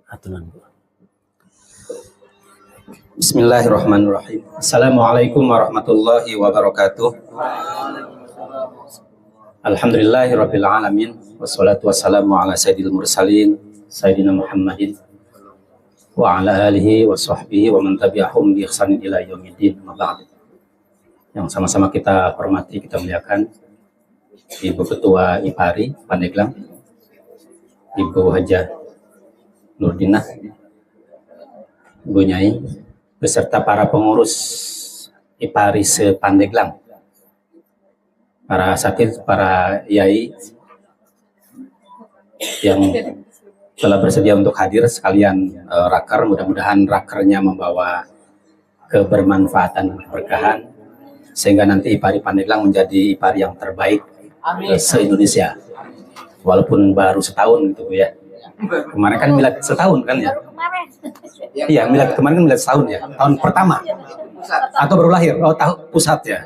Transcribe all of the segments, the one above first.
Aturan. Bismillahirrahmanirrahim. Assalamualaikum warahmatullahi wabarakatuh. Alhamdulillahirabbil alamin wassalatu wassalamu ala sayyidil mursalin sayyidina Muhammadin wa ala alihi wa sahbihi wa man tabi'ahum bi ihsanin ila yaumiddin. Yang sama-sama kita hormati, kita muliakan Ibu Ketua IPARI Pandeglang, Ibu Hajah Nurdinah, Bu Nyai, beserta para pengurus IPARI se-Pandeglang, para asatidz, para yai yang telah bersedia untuk hadir sekalian raker. Mudah-mudahan rakernya membawa kebermanfaatan dan keberkahan sehingga nanti IPARI Pandeglang menjadi IPARI yang terbaik se-Indonesia, walaupun baru setahun gitu ya. Kemarin kan milad setahun kan ya? Iya, milad kemarin kan milad setahun ya, tahun pertama atau baru lahir? Oh, tahun pusat ya.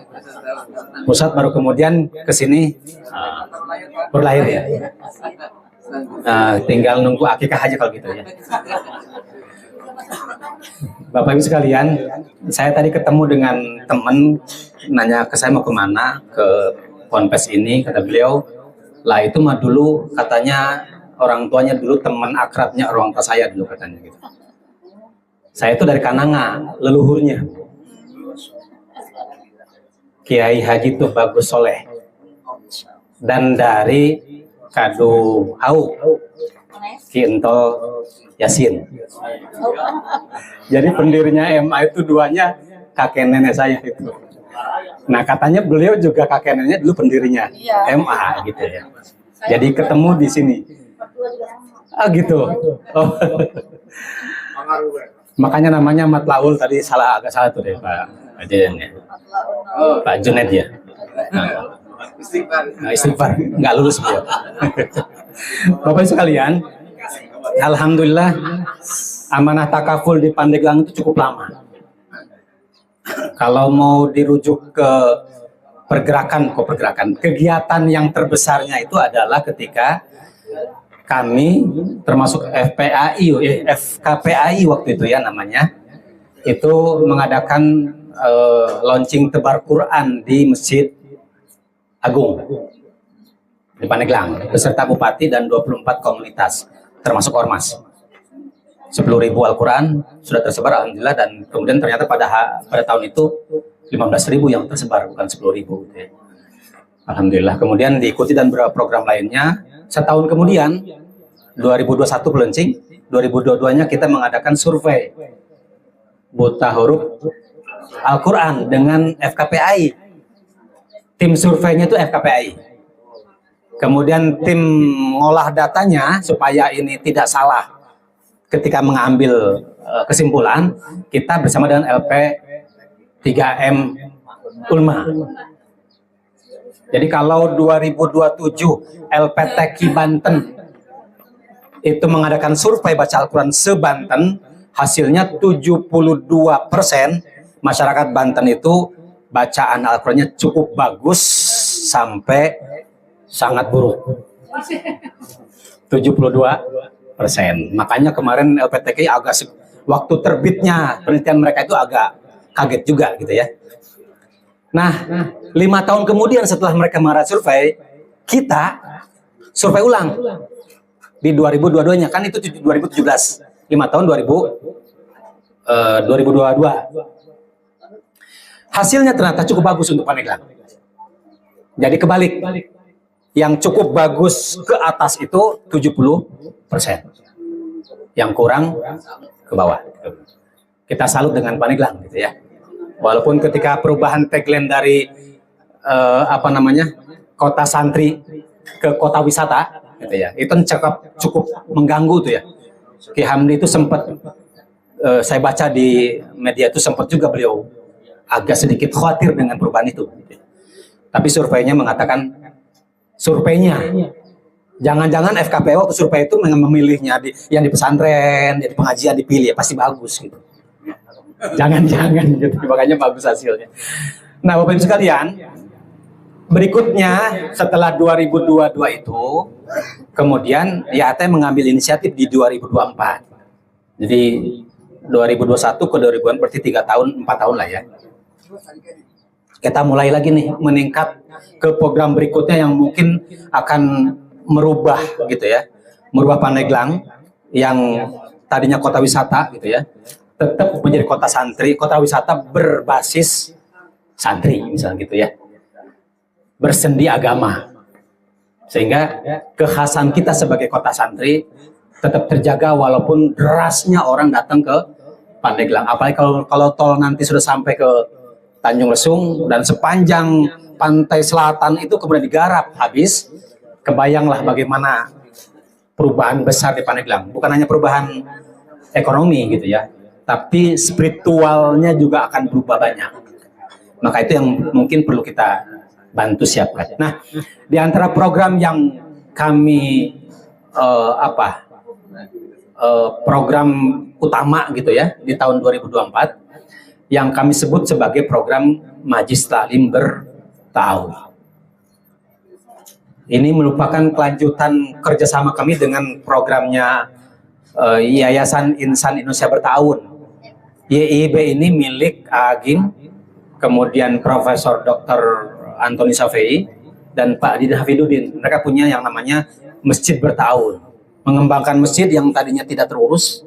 Pusat baru kemudian ke sini baru lahir ya. Tinggal nunggu akikah aja kalau gitu ya. Bapak Ibu sekalian, saya tadi ketemu dengan teman, nanya ke saya mau kemana, ke Ponpes ini. Kata beliau, lah itu mah dulu katanya orang tuanya dulu teman akrabnya orang tua saya dulu katanya gitu. Saya itu dari Kananga, leluhurnya Kiai Haji Tubagus Soleh, dan dari Kadu Hau Ki Entol Yasin. Jadi pendirinya MA itu duanya kakek nenek saya itu. Nah katanya beliau juga kakek neneknya dulu pendirinya MA gitu ya. Jadi ketemu di sini. Gitu. Oh. Makanya namanya Matlaul tadi agak salah tuh deh Pak Junet ya. Pak Junet ya. Istighfar, nggak lulus beliau. Bapak sekalian, alhamdulillah amanah takaful di Pandeglang itu cukup lama. Kalau mau dirujuk ke pergerakan kegiatan yang terbesarnya itu adalah ketika kami termasuk FKPAI waktu itu ya namanya, itu mengadakan launching tebar Quran di Masjid Agung di Pandeglang beserta Bupati dan 24 komunitas termasuk ormas. 10.000 Al-Quran sudah tersebar alhamdulillah, dan kemudian ternyata pada tahun itu 15.000 yang tersebar, bukan 10.000 gitu ya. Alhamdulillah. Kemudian diikuti dan beberapa program lainnya. Setahun kemudian 2021 launching, 2022-nya kita mengadakan survei buta huruf Al-Quran dengan FKPAI. Tim surveinya itu FKPAI. Kemudian tim ngolah datanya supaya ini tidak salah ketika mengambil kesimpulan, kita bersama dengan LP 3M Ulma. Jadi kalau 2027 LPTQ Banten itu mengadakan survei baca Al-Quran se-Banten, hasilnya 72% masyarakat Banten itu bacaan Al-Qurannya cukup bagus sampai sangat buruk. 72%. Makanya kemarin LPTK waktu terbitnya penelitian mereka itu agak kaget juga gitu ya. Nah, 5 tahun kemudian setelah mereka marah survei, kita survei ulang di 2022-nya, kan itu 2017, 5 tahun 2022. Hasilnya ternyata cukup bagus untuk Pandeglang. Jadi kebalik, yang cukup bagus ke atas itu 70%, yang kurang ke bawah. Kita salut dengan Pandeglang gitu ya. Walaupun ketika perubahan tagline dari kota santri ke kota wisata gitu ya, itu cukup mengganggu tuh ya. Ki Hamdi itu sempat saya baca di media itu sempat juga beliau agak sedikit khawatir dengan perubahan itu. Tapi surveinya mengatakan, jangan-jangan FKPO waktu survei itu memilihnya yang di pesantren, di pengajian dipilih, ya pasti bagus gitu. Jangan-jangan gitu, makanya bagus hasilnya. Nah, Bapak Ibu sekalian, berikutnya setelah 2022 itu, kemudian IAT mengambil inisiatif di 2024. Jadi 2021 ke 2000 berarti 3 tahun, 4 tahun lah ya. Kita mulai lagi nih meningkat ke program berikutnya yang mungkin akan merubah gitu ya. Merubah Pandeglang yang tadinya kota wisata gitu ya, tetap menjadi kota santri, kota wisata berbasis santri misalnya gitu ya. Bersendi agama. Sehingga kekhasan kita sebagai kota santri tetap terjaga walaupun derasnya orang datang ke Pandeglang. Apalagi kalau tol nanti sudah sampai ke Tanjung Lesung dan sepanjang pantai selatan itu kemudian digarap habis, kebayanglah bagaimana perubahan besar di Pandeglang. Bukan hanya perubahan ekonomi gitu ya, tapi spiritualnya juga akan berubah banyak. Maka itu yang mungkin perlu kita bantu siapkan. Nah, di antara program yang kami program utama gitu ya di tahun 2024 yang kami sebut sebagai program Majlis Taklim Bertahun. Ini merupakan kelanjutan kerjasama kami dengan programnya Yayasan Insan Indonesia Bertahun. YIB ini milik Agim, kemudian Profesor Dr. Antoni Safei dan Pak Didin Hafidudin. Mereka punya yang namanya Masjid Bertahun, mengembangkan masjid yang tadinya tidak terurus,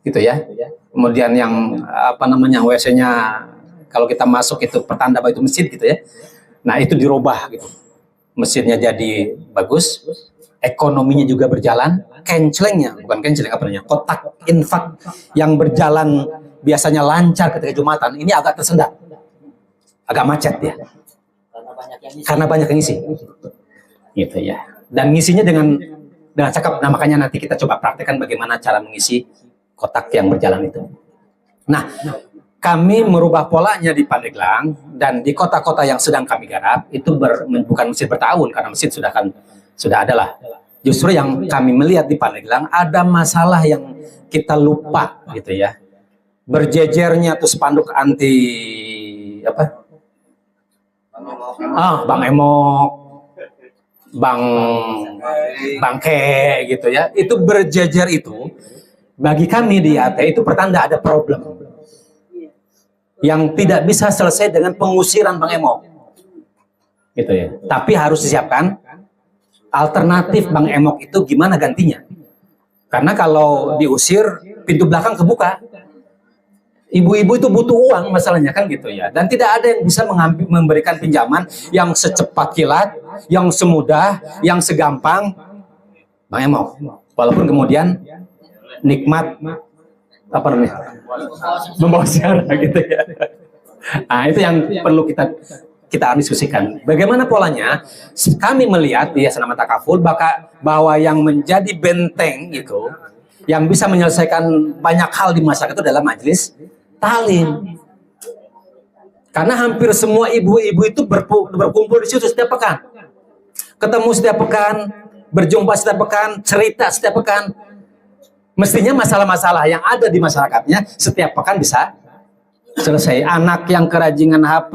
gitu ya. Kemudian yang WC-nya kalau kita masuk itu pertanda bahwa itu masjid gitu ya. Nah itu dirubah gitu, masjidnya jadi bagus, ekonominya juga berjalan, kotak infak yang berjalan biasanya lancar ketika Jumatan ini agak tersendat, agak macet ya. Karena banyak yang ngisi, gitu ya. Dan ngisinya dengan cakep. Nah makanya nanti kita coba praktekkan bagaimana cara mengisi kotak yang berjalan itu. Nah, kami merubah polanya di Pandeglang dan di kota-kota yang sedang kami garap itu bukan masjid bertahun karena masjid sudah ada lah. Justru yang kami melihat di Pandeglang ada masalah yang kita lupa gitu ya. Berjejernya tuh spanduk anti Bang Emok, Bangke gitu ya. Itu berjejer itu bagi kami di AT itu pertanda ada problem yang tidak bisa selesai dengan pengusiran Bang Emok gitu ya. Tapi harus disiapkan alternatif Bang Emok itu gimana gantinya, karena kalau diusir pintu belakang kebuka, ibu-ibu itu butuh uang masalahnya kan gitu ya, dan tidak ada yang bisa memberikan pinjaman yang secepat kilat, yang semudah, yang segampang Bang Emok, walaupun kemudian nikmat membawa siara gitu ya. Nah itu yang perlu kita diskusikan. Bagaimana polanya? Kami melihat di Yayasan Amal Takaful bahwa yang menjadi benteng itu, yang bisa menyelesaikan banyak hal di masyarakat itu adalah majelis taklim. Karena hampir semua ibu-ibu itu berkumpul di situ setiap pekan, ketemu setiap pekan, berjumpa setiap pekan, cerita setiap pekan. Mestinya masalah-masalah yang ada di masyarakatnya setiap pekan bisa selesai. Anak yang kerajingan HP,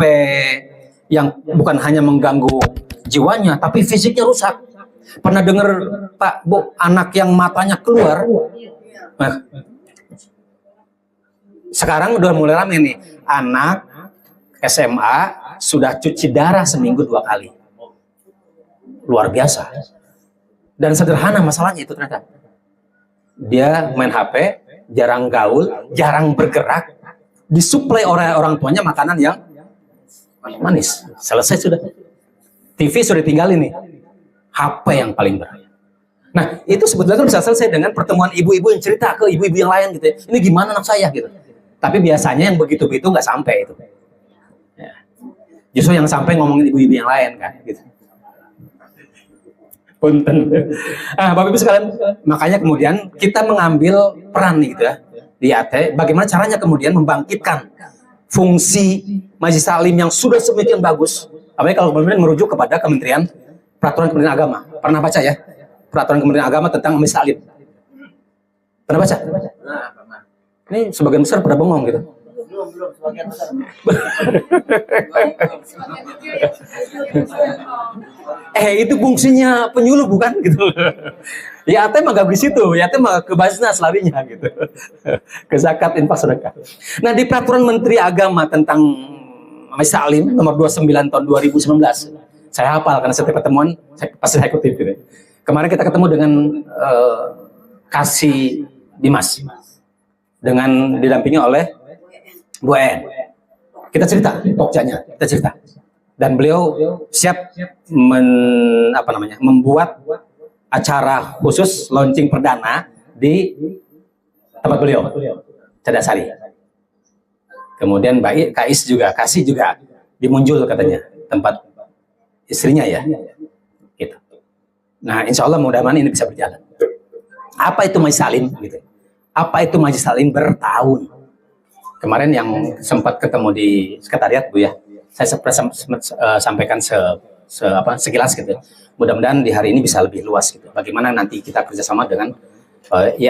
yang bukan hanya mengganggu jiwanya, tapi fisiknya rusak. Pernah dengar Pak, Bu, anak yang matanya keluar? Nah, sekarang udah mulai ramai nih, anak SMA sudah cuci darah seminggu 2 kali. Luar biasa. Dan sederhana masalahnya itu ternyata. Dia main HP, jarang gaul, jarang bergerak, disuplai oleh orang tuanya makanan yang manis. Selesai sudah. TV sudah tinggalin nih. HP yang paling berat. Nah, itu sebetulnya bisa selesai dengan pertemuan ibu-ibu yang cerita ke ibu-ibu yang lain gitu ya. Ini gimana anak saya gitu. Tapi biasanya yang begitu-begitu nggak sampai itu. Ya. Justru yang sampai ngomongin ibu-ibu yang lain kan gitu. Punten. Bapak Ibu sekalian, makanya kemudian kita mengambil peran nih gitu ya di AT, bagaimana caranya kemudian membangkitkan fungsi Majelis Taklim yang sudah sedemikian bagus. Apalagi kalau kemudian merujuk kepada Peraturan Kementerian Agama. Pernah baca ya? Peraturan Kementerian Agama tentang Majelis Taklim. Pernah baca? Ini sebagian besar pada bengong gitu. Itu fungsinya penyuluh bukan gitu. Ya teh mah gak di situ, ya teh mah ke Basnas larinya gitu. Ke zakat, infak, sedekah. Nah, di peraturan Menteri Agama tentang Majelis Taklim nomor 29 tahun 2019. Saya hafal karena setiap pertemuan pasti saya kutip gitu. Kemarin kita ketemu dengan Kasih Dimas dengan didampingi oleh Bu En. Kita cerita pokoknya, kita cerita. Dan beliau siap membuat acara khusus launching perdana di tempat beliau, Cadasari. Kemudian Kais juga, Kasih juga dimunjul katanya, tempat istrinya ya. Gitu. Nah, insya Allah mudah-mudahan ini bisa berjalan. Apa itu Majelis Taklim? Gitu. Apa itu Majelis Taklim bertahun? Kemarin yang sempat ketemu di sekretariat Bu ya, saya sampaikan sekilas gitu. Mudah-mudahan di hari ini bisa lebih luas gitu. Bagaimana nanti kita kerjasama dengan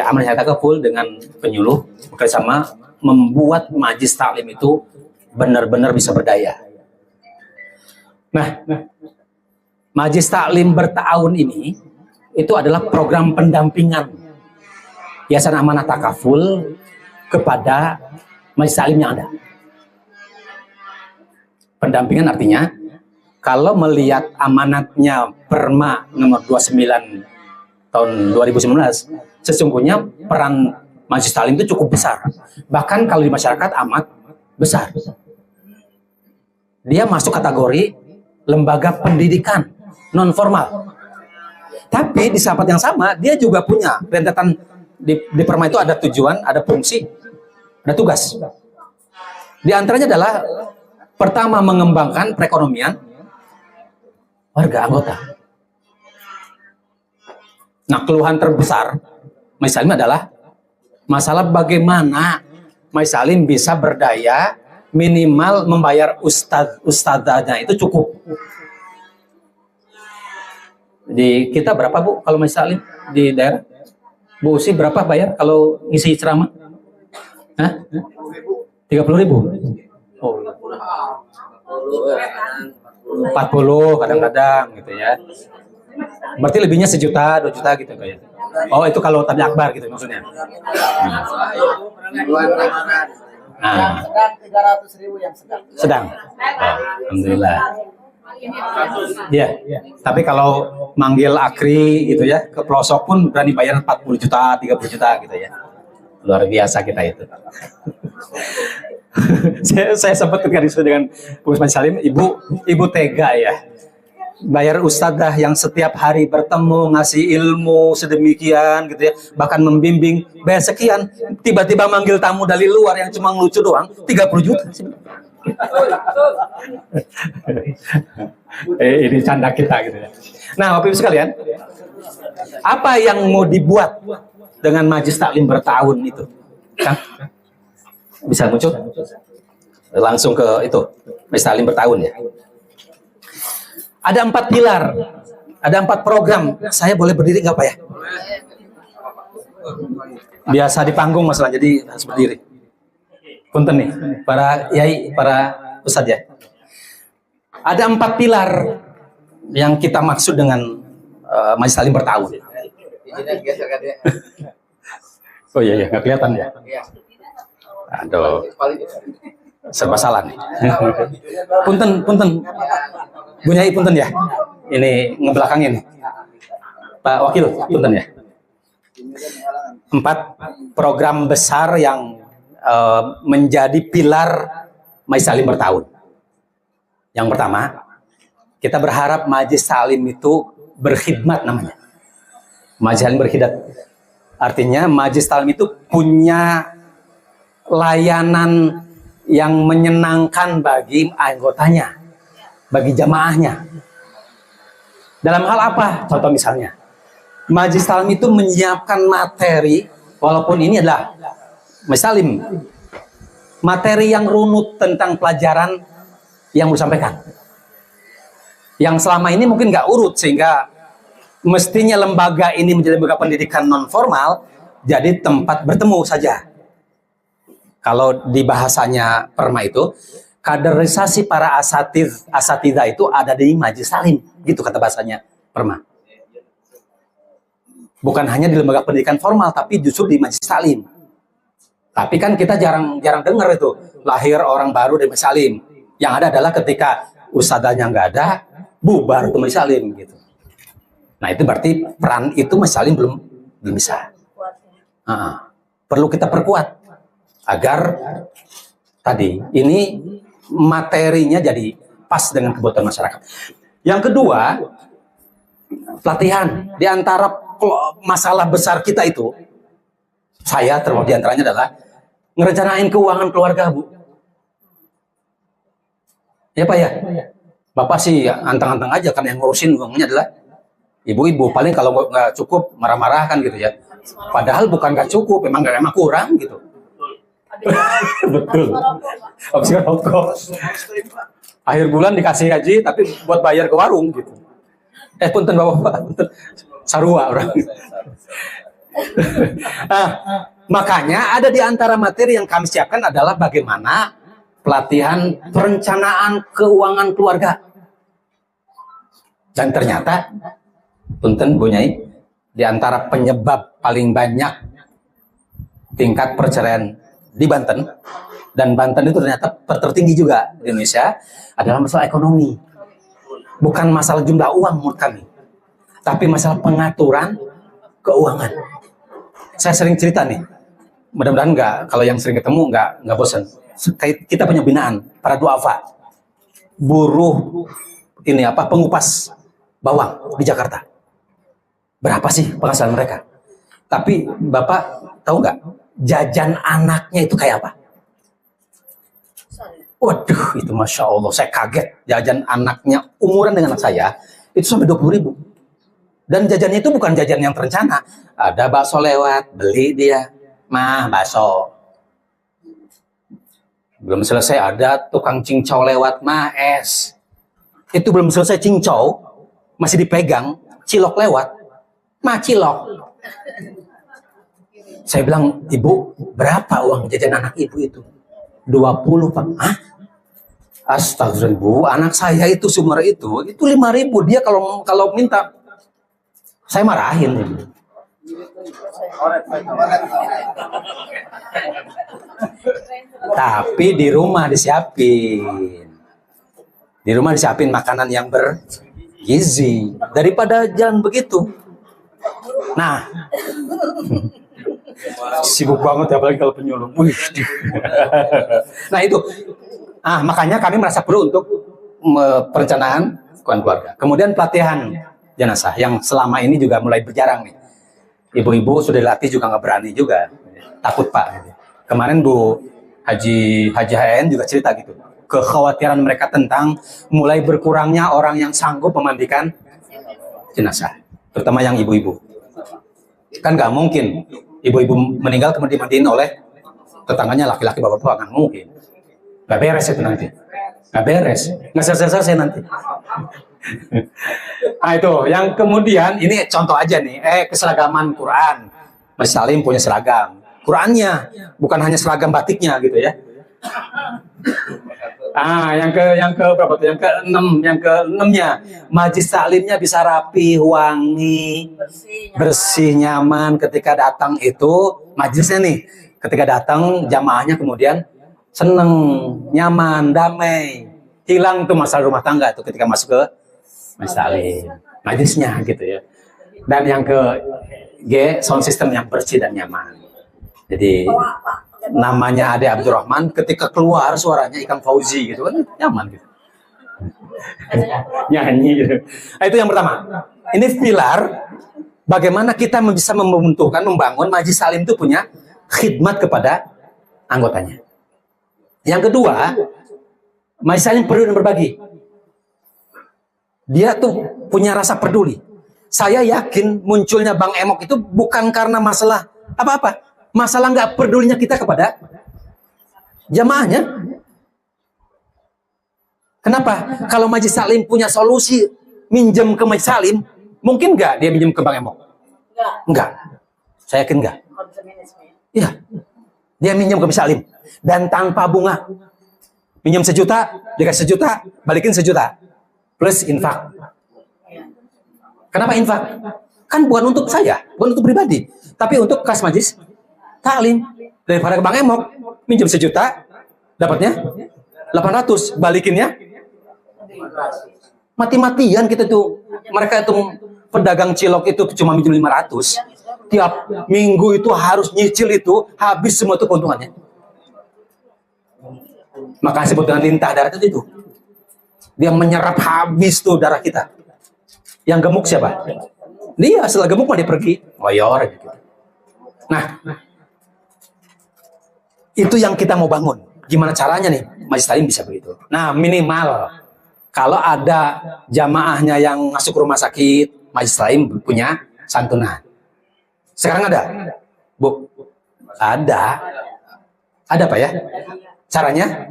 Amal Hayat full dengan penyuluh bekerjasama membuat Majelis Taklim itu benar-benar bisa berdaya. Nah, Majelis Taklim bertahun ini itu adalah program pendampingan Yayasan Amanah Takaful kepada Majelis Taklim yang ada. Pendampingan artinya kalau melihat amanatnya Perma nomor 29 tahun 2019, sesungguhnya peran Majelis Taklim itu cukup besar. Bahkan kalau di masyarakat amat besar. Dia masuk kategori lembaga pendidikan non formal. Tapi di saat yang sama dia juga punya rentetan di Perma itu ada tujuan, ada fungsi, ada tugas. Di antaranya adalah pertama mengembangkan perekonomian warga anggota. Nah, keluhan terbesar Majelis Taklim adalah masalah bagaimana Majelis Taklim bisa berdaya minimal membayar ustadzanya itu cukup. Di kita berapa Bu kalau Majelis Taklim di daerah? Bu Usi berapa bayar kalau ngisi ceramah? Hah? 30.000. Oh. 40 kadang-kadang gitu ya. Berarti lebihnya 1 juta, 2 juta gitu kayak. Oh, itu kalau tabligh akbar gitu maksudnya. Nah. 300.000 yang sedang. Sedang. Oh, alhamdulillah. Ya, tapi kalau manggil akri gitu ya, ke pelosok pun berani bayar 40 juta, 30 juta gitu ya. Luar biasa kita itu. saya sempat ketika diskusi dengan Bu Majelis Taklim, ibu tega ya. Bayar ustadzah yang setiap hari bertemu, ngasih ilmu sedemikian gitu ya, bahkan membimbing, bayar sekian, tiba-tiba manggil tamu dari luar yang cuma ngelucu doang, 30 juta. Ini canda kita gitu ya. Nah, Bapak Ibu sekalian, apa yang mau dibuat dengan Majelis Taklim bertahun itu? Kan? Bisa muncul? Langsung ke itu, Majelis Taklim bertahun ya. Ada 4 pilar, ada 4 program. Saya boleh berdiri nggak Pak ya? Biasa di panggung masalah, jadi harus berdiri. Punten nih, para yai, para ustadz ya. Ada 4 pilar yang kita maksud dengan Majelis Taklim bertahun. Oh iya, nggak kelihatan ya. Aduh, serba salah nih. Punten. Bu Nyai punten ya. Ini ngebelakangin. Pak Wakil punten ya. 4 program besar yang menjadi pilar Majelis Taklim bertahun. Yang pertama, kita berharap Majelis Taklim itu berkhidmat namanya. Majelis Taklim berkhidmat. Artinya Majelis Taklim itu punya layanan yang menyenangkan bagi anggotanya, bagi jamaahnya. Dalam hal apa? Contoh misalnya, Majelis Taklim itu menyiapkan materi, walaupun ini adalah Majelis Taklim, materi yang runut tentang pelajaran yang mau disampaikan. Yang selama ini mungkin nggak urut, sehingga mestinya lembaga ini menjadi lembaga pendidikan non formal, jadi tempat bertemu saja. Kalau di bahasanya Perma itu, kaderisasi para asatidzah itu ada di Majelis Salim, gitu kata bahasanya Perma. Bukan hanya di lembaga pendidikan formal, tapi justru di Majelis Salim. Tapi kan kita jarang dengar itu lahir orang baru di Majelis Salim. Yang ada adalah ketika ustadzanya nggak ada, bubar ke Majelis Salim gitu. Nah itu berarti peran itu Majelis Salim belum bisa. Perlu kita perkuat agar tadi ini materinya jadi pas dengan kebutuhan masyarakat. Yang kedua, pelatihan di antara masalah besar kita itu, saya termasuk di antaranya adalah ngerencanain keuangan keluarga, Bu. Ya Pak ya? Bapak sih anteng-anteng aja, kan yang ngurusin uangnya adalah ibu-ibu. Paling kalau nggak cukup marah-marah kan gitu ya. Padahal bukan nggak cukup, emang kurang gitu. Betul. Habis rokok. Akhir bulan dikasih gaji, tapi buat bayar ke warung gitu. Punten Bapak, sarua orang. Nah, makanya ada di antara materi yang kami siapkan adalah bagaimana pelatihan perencanaan keuangan keluarga. Dan ternyata, punten Bu Nyai, di antara penyebab paling banyak tingkat perceraian di Banten, dan Banten itu ternyata tertinggi juga di Indonesia, adalah masalah ekonomi. Bukan masalah jumlah uang menurut kami, tapi masalah pengaturan keuangan. Saya sering cerita nih, mudah-mudahan kalau yang sering ketemu nggak bosan. Kita punya binaan para duafa, buruh pengupas bawang di Jakarta. Berapa sih penghasilan mereka? Tapi Bapak tahu nggak jajan anaknya itu kayak apa? Waduh, itu Masya Allah, saya kaget. Jajan anaknya umuran dengan anak saya, itu sampai 20.000. Dan jajannya itu bukan jajan yang terencana. Ada bakso lewat, beli dia. Mah, bakso. Belum selesai, ada tukang cincau lewat, mah, es. Itu belum selesai cincau, masih dipegang, cilok lewat, mah, cilok. Saya bilang, Ibu, berapa uang jajan anak Ibu itu? 20, Pak. Hah? Astagfirullah, Bu, anak saya itu sumber itu 5.000. Dia kalau minta, saya marahin. Tapi di rumah disiapin. Di rumah disiapin makanan yang bergizi daripada jalan begitu. Nah, sibuk banget apalagi kalau penyuluh. Nah itu. Makanya kami merasa perlu untuk perencanaan keuangan keluarga. Kemudian pelatihan jenazah yang selama ini juga mulai berjarang nih. Ibu-ibu sudah dilatih juga nggak berani juga, takut Pak. Kemarin Bu Haji HN juga cerita gitu, kekhawatiran mereka tentang mulai berkurangnya orang yang sanggup memandikan jenazah, terutama yang ibu-ibu. Kan nggak mungkin ibu-ibu meninggal kemudian dimandiin oleh tetangganya laki-laki, bapak-bapak, nggak mungkin. Nggak beres itu nanti. Nggak beres. Nggak selesai nanti. Nah itu. Yang kemudian, ini contoh aja nih. Keseragaman Quran. Majelis Salim punya seragam. Qurannya. Bukan hanya seragam batiknya gitu ya. Yang ke berapa tuh? Yang ke-6-nya. Majelis Salimnya bisa rapi, wangi, bersih, nyaman. Ketika datang itu, majelisnya nih. Ketika datang, jamaahnya kemudian seneng, nyaman, damai, hilang tuh masalah rumah tangga tuh ketika masuk ke Majelis Salim, majelisnya gitu ya. Dan yang ke G, sound system yang bersih dan nyaman. Jadi namanya Ade Abdurrahman, ketika keluar suaranya Ikang Fauzi gitu kan, nyaman gitu. Nyanyi gitu. Nah, itu yang pertama. Ini pilar bagaimana kita bisa membangun Majelis Salim itu punya khidmat kepada anggotanya. Yang kedua, Majelis Salim peduli dan berbagi. Dia tuh punya rasa peduli. Saya yakin munculnya Bang Emok itu bukan karena masalah apa-apa. Masalah nggak pedulinya kita kepada jamaahnya. Kenapa? Kalau Majelis Salim punya solusi minjem ke Majelis Salim, mungkin nggak dia minjem ke Bang Emok? Enggak. Saya yakin nggak. Iya. Dia minjem ke Mas Salim dan tanpa bunga. Minjem 1 juta, dikasih 1 juta, balikin 1 juta. Plus infak. Kenapa infak? Kan bukan untuk saya, bukan untuk pribadi, tapi untuk kas majlis taklim. Daripada ke Bang Emok, minjem 1 juta, dapatnya 800, balikinnya mati-matian kita tuh. Mereka itu pedagang cilok itu cuma minjem 500. Tiap minggu itu harus nyicil itu, habis semua itu keuntungannya. Maka disebut dengan lintah darah itu. Dia menyerap habis tuh darah kita. Yang gemuk siapa? Dia setelah gemuk mah dia pergi. Ngoyor gitu. Nah, itu yang kita mau bangun. Gimana caranya nih Majelis Taklim bisa begitu? Nah, minimal kalau ada jamaahnya yang masuk rumah sakit, Majelis Taklim punya santunan. Sekarang ada? Bu? Ada. Ada Pak ya? Caranya?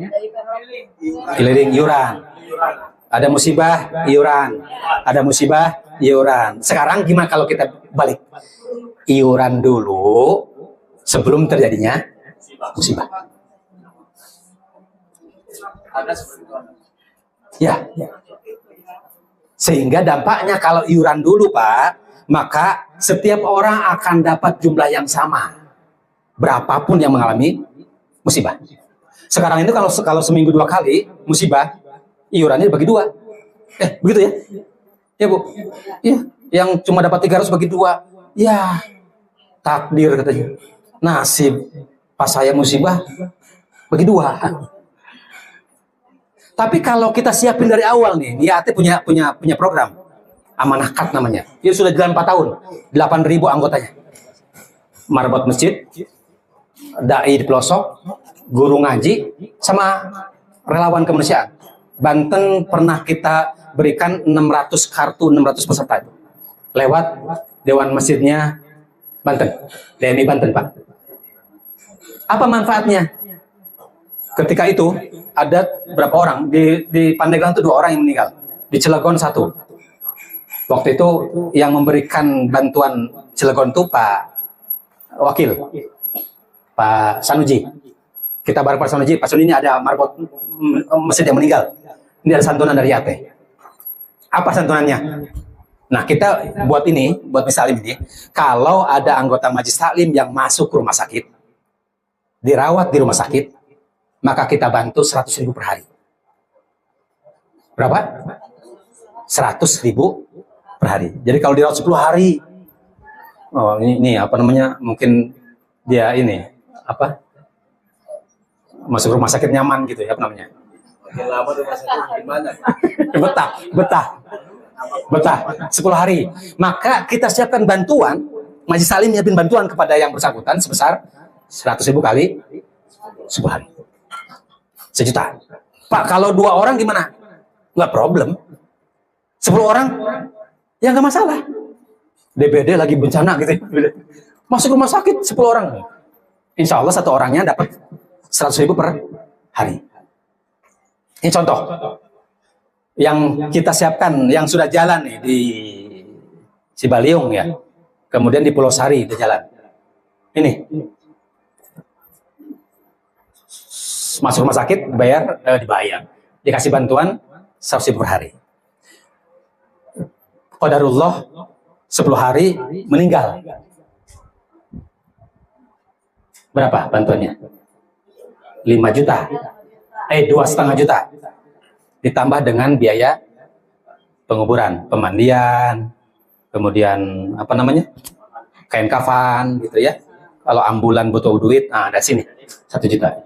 Keliling iuran. Ada musibah, iuran. Ada musibah, iuran. Sekarang gimana kalau kita balik? Iuran dulu sebelum terjadinya musibah. Ya. Sehingga dampaknya kalau iuran dulu Pak, maka setiap orang akan dapat jumlah yang sama. Berapapun yang mengalami musibah. Sekarang itu kalau seminggu 2 kali musibah, iurannya bagi 2. Begitu ya? Ya Bu? Iya. Yang cuma dapat 300 bagi 2. Ya, takdir katanya. Nasib pas saya musibah bagi 2. Tapi kalau kita siapin dari awal nih, IAT punya program Amanah Kat namanya. Dia sudah jalan 4 tahun, 8.000 anggotanya. Marbot masjid, dai di pelosok, guru ngaji, sama relawan kemanusiaan. Banten pernah kita berikan 600 kartu, 600 peserta itu. Lewat Dewan Masjidnya Banten, DMI Banten Pak. Apa manfaatnya? Ketika itu ada berapa orang di Pandeglang itu 2 orang yang meninggal, di Cilegon 1. Waktu itu yang memberikan bantuan Cilegon itu Pak Wakil, Pak Sanuji. Kita bareng Pak Sanuji. Pak Sanuji ini ada marbot masjid yang meninggal. Ini ada santunan dari IAT. Apa santunannya? Nah kita buat ini, buat Majelis Taklim ini, kalau ada anggota Majelis Taklim yang masuk ke rumah sakit, dirawat di rumah sakit, maka kita bantu 100.000 per hari. Berapa? 100.000 per hari. Jadi kalau dirawat 10 hari, oh ini apa namanya? Mungkin dia ini apa? Masuk rumah sakit nyaman gitu ya, apa namanya? Lama rumah sakit gimana? Betah 10 hari. Maka kita siapkan bantuan, Majelis Taklim nyiapin bantuan kepada yang bersangkutan sebesar 100.000 kali 10 hari. 1 juta. Pak, kalau 2 orang gimana? Nggak problem. 10 orang, ya nggak masalah. DBD lagi bencana gitu. Masuk rumah sakit 10 orang. Insya Allah 1 orangnya dapat 100.000 per hari. Ini contoh yang kita siapkan, yang sudah jalan nih di Cibaliung ya. Kemudian di Pulau Sari itu jalan. Ini. Masuk rumah sakit, dibayar. Dikasih bantuan 100.000 per hari. Qadarullah 10 hari meninggal. Berapa bantuannya? 5 juta. 2,5 juta. Ditambah dengan biaya penguburan, pemandian, kemudian apa namanya? Kain kafan gitu ya. Kalau ambulan butuh duit, ada sini 1 juta.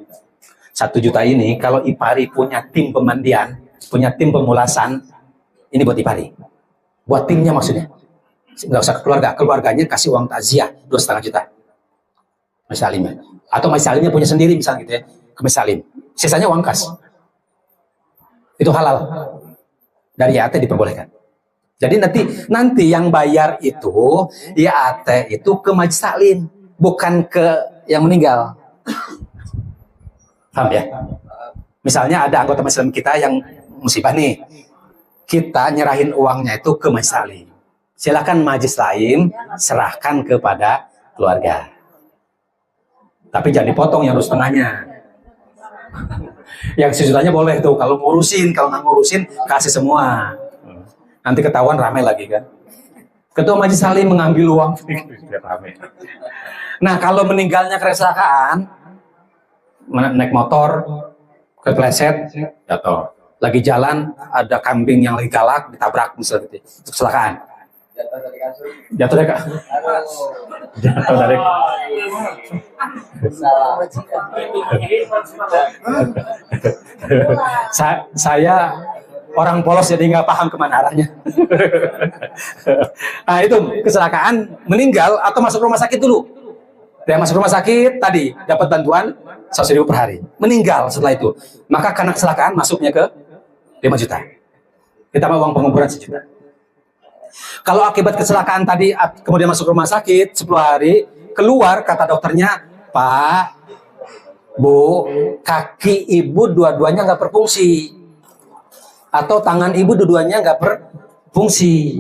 1 juta ini kalau IPARI punya tim pemandian, punya tim pemulasan, ini buat IPARI. Buat timnya maksudnya. Nggak usah ke keluarga, keluarganya kasih uang takziah 2,5 juta. Majelis Taklim. Atau Majelis Taklimnya punya sendiri misalnya gitu ya, ke Majelis Taklim. Sisanya uang kas. Itu halal. Dari IAT diperbolehkan. Jadi nanti yang bayar itu IAT itu ke Majelis Taklim, bukan ke yang meninggal. Paham ya? Misalnya ada anggota Majelis Taklim kita yang musibah nih, kita nyerahin uangnya itu ke Majelis Taklim. Silakan Majelis Taklim serahkan kepada keluarga. Tapi jangan dipotong, yang harus setengahnya. Yang sejutanya boleh tuh, kalau ngurusin, kalau nggak ngurusin kasih semua. Nanti ketahuan ramai lagi kan. Ketua Majelis Salim mengambil uang. Nah, kalau meninggalnya kecelakaan, naik motor, kepleset, jatuh. Lagi jalan, ada kambing yang lagi galak, ditabrak misalnya gitu. Kecelakaan. Jatuh dari kasur. Jatuh dari jatuh dari saya orang polos jadi nggak paham kemana arahnya. Nah itu kecelakaan, meninggal atau masuk rumah sakit dulu. Dia masuk rumah sakit tadi dapat bantuan 100.000 per hari. Meninggal setelah itu, maka karena kecelakaan masuknya ke 5 juta. Kita mau uang penguburan 1 juta. Kalau akibat kecelakaan tadi kemudian masuk rumah sakit 10 hari, keluar kata dokternya, Pak, Bu, kaki ibu dua-duanya nggak berfungsi, atau tangan ibu dua-duanya nggak berfungsi.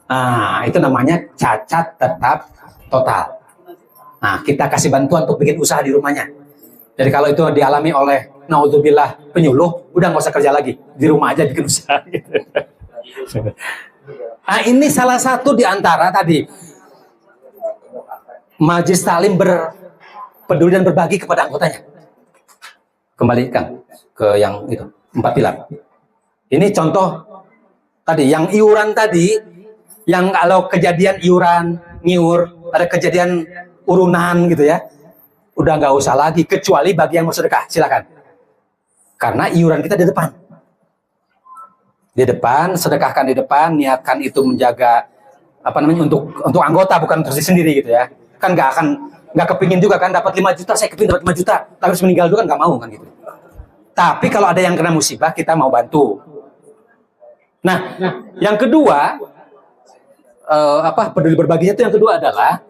Nah, itu namanya cacat tetap total. Nah, kita kasih bantuan untuk bikin usaha di rumahnya. Jadi kalau itu dialami oleh naudzubillah penyuluh, udah nggak usah kerja lagi, di rumah aja bikin usaha. Gitu. Nah, ini salah satu di antara tadi Majelis Taklim berpeduli dan berbagi kepada anggotanya. Kembalikan ke yang itu 4 pilar. Ini contoh tadi yang iuran tadi, yang kalau kejadian iuran ngiur, ada kejadian urunan gitu ya, udah nggak usah lagi kecuali bagi yang mau sedekah, silakan. Karena iuran kita di depan. Di depan, sedekahkan di depan, niatkan itu menjaga untuk anggota, bukan untuk diri sendiri gitu ya. Kan nggak kepingin juga kan dapat 5 juta, saya kepingin dapat 5 juta, tapi harus meninggal juga kan nggak mau kan gitu. Tapi kalau ada yang kena musibah, kita mau bantu. Nah, yang kedua, peduli berbaginya itu yang kedua adalah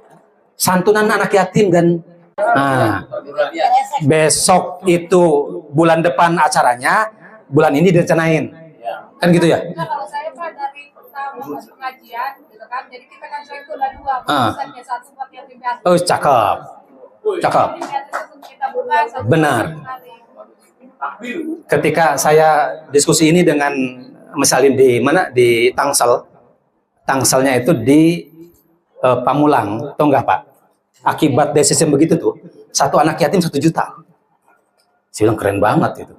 santunan anak yatim dan besok itu bulan depan acaranya, bulan ini direncanain. Kan gitu ya? Nah, kalau saya Pak dari pertama masuk pengajian gitu kan, jadi kita kan saya itu ada 2, pesannya 1 buat yatim piatu. Oh, cakep. Cakep. Kita buka, Benar. Ketika saya diskusi ini dengan Mesalim di mana? Di Tangsel. Tangselnya itu di Pamulang, tahu nggak Pak? Akibat desisem begitu tuh, 1 anak yatim 1 juta. Saya bilang keren banget itu.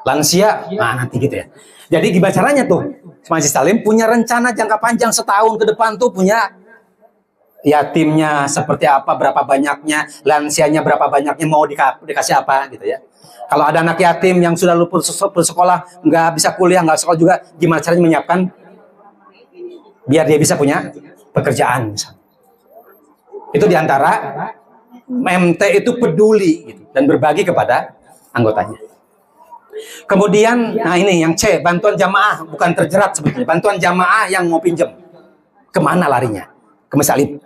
Lansia, nah nanti gitu ya. Jadi gimana caranya tuh? Majelis Taklim punya rencana jangka panjang setahun ke depan tuh, punya yatimnya seperti apa, berapa banyaknya, lansianya berapa banyaknya, mau dikasih apa gitu ya. Kalau ada anak yatim yang sudah lulus bersekolah, nggak bisa kuliah, nggak sekolah juga, gimana caranya menyiapkan biar dia bisa punya pekerjaan misalnya. Itu diantara MT itu peduli gitu, dan berbagi kepada anggotanya. Kemudian, nah ini yang C, bantuan jamaah, bukan terjerat sebetulnya. Bantuan jamaah yang mau pinjam, kemana larinya? Ke Mesalim.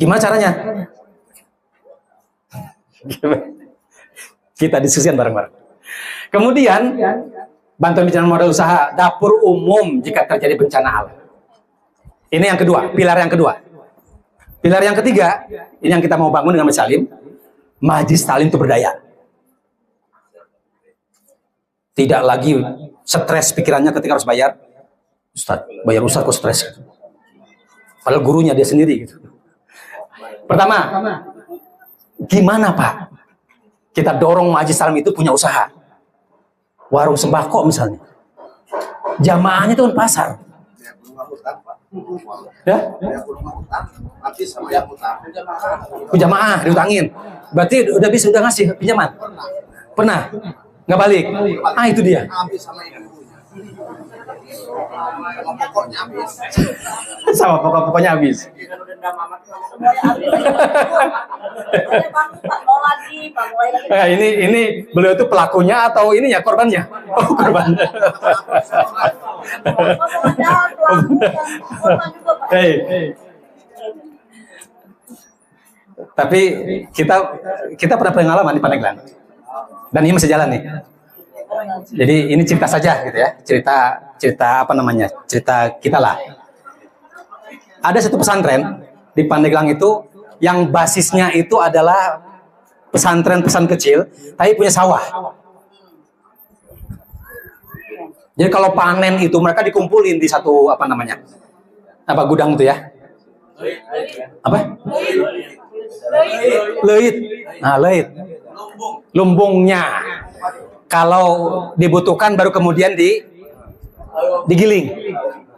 Gimana caranya? Kita diskusikan bareng-bareng. Kemudian, bantuan pinjaman modal usaha, dapur umum jika terjadi bencana alam. Ini yang kedua, pilar yang kedua. Pilar yang ketiga, ini yang kita mau bangun dengan Mesalim, Majelis Taklim itu berdaya. Tidak lagi stres pikirannya ketika harus bayar Ustadz kok stres. Padahal gurunya dia sendiri gitu. Pertama, gimana Pak? Kita dorong Majelis Taklim itu punya usaha. Warung sembako misalnya. Jamaahnya itu kan pasar. Ya? Jamaah diutangin. Berarti udah bisa, udah ngasih pinjaman? Pernah? Nggak balik? Ah itu dia. Sama pokoknya habis. Ini beliau itu pelakunya atau ini ya korbannya? Oh korban. Tapi kita pernah pengalaman di Pandeglang. Dan ini masih jalan nih. Jadi ini cerita saja gitu ya. Cerita apa namanya? Cerita kita lah. ada satu pesantren di Pandeglang itu yang basisnya itu adalah pesantren kecil, tapi punya sawah. Jadi kalau panen itu mereka dikumpulin di satu gudang itu ya. Apa? Leit. Nah, leit. Lumbungnya. Kalau dibutuhkan baru kemudian digiling,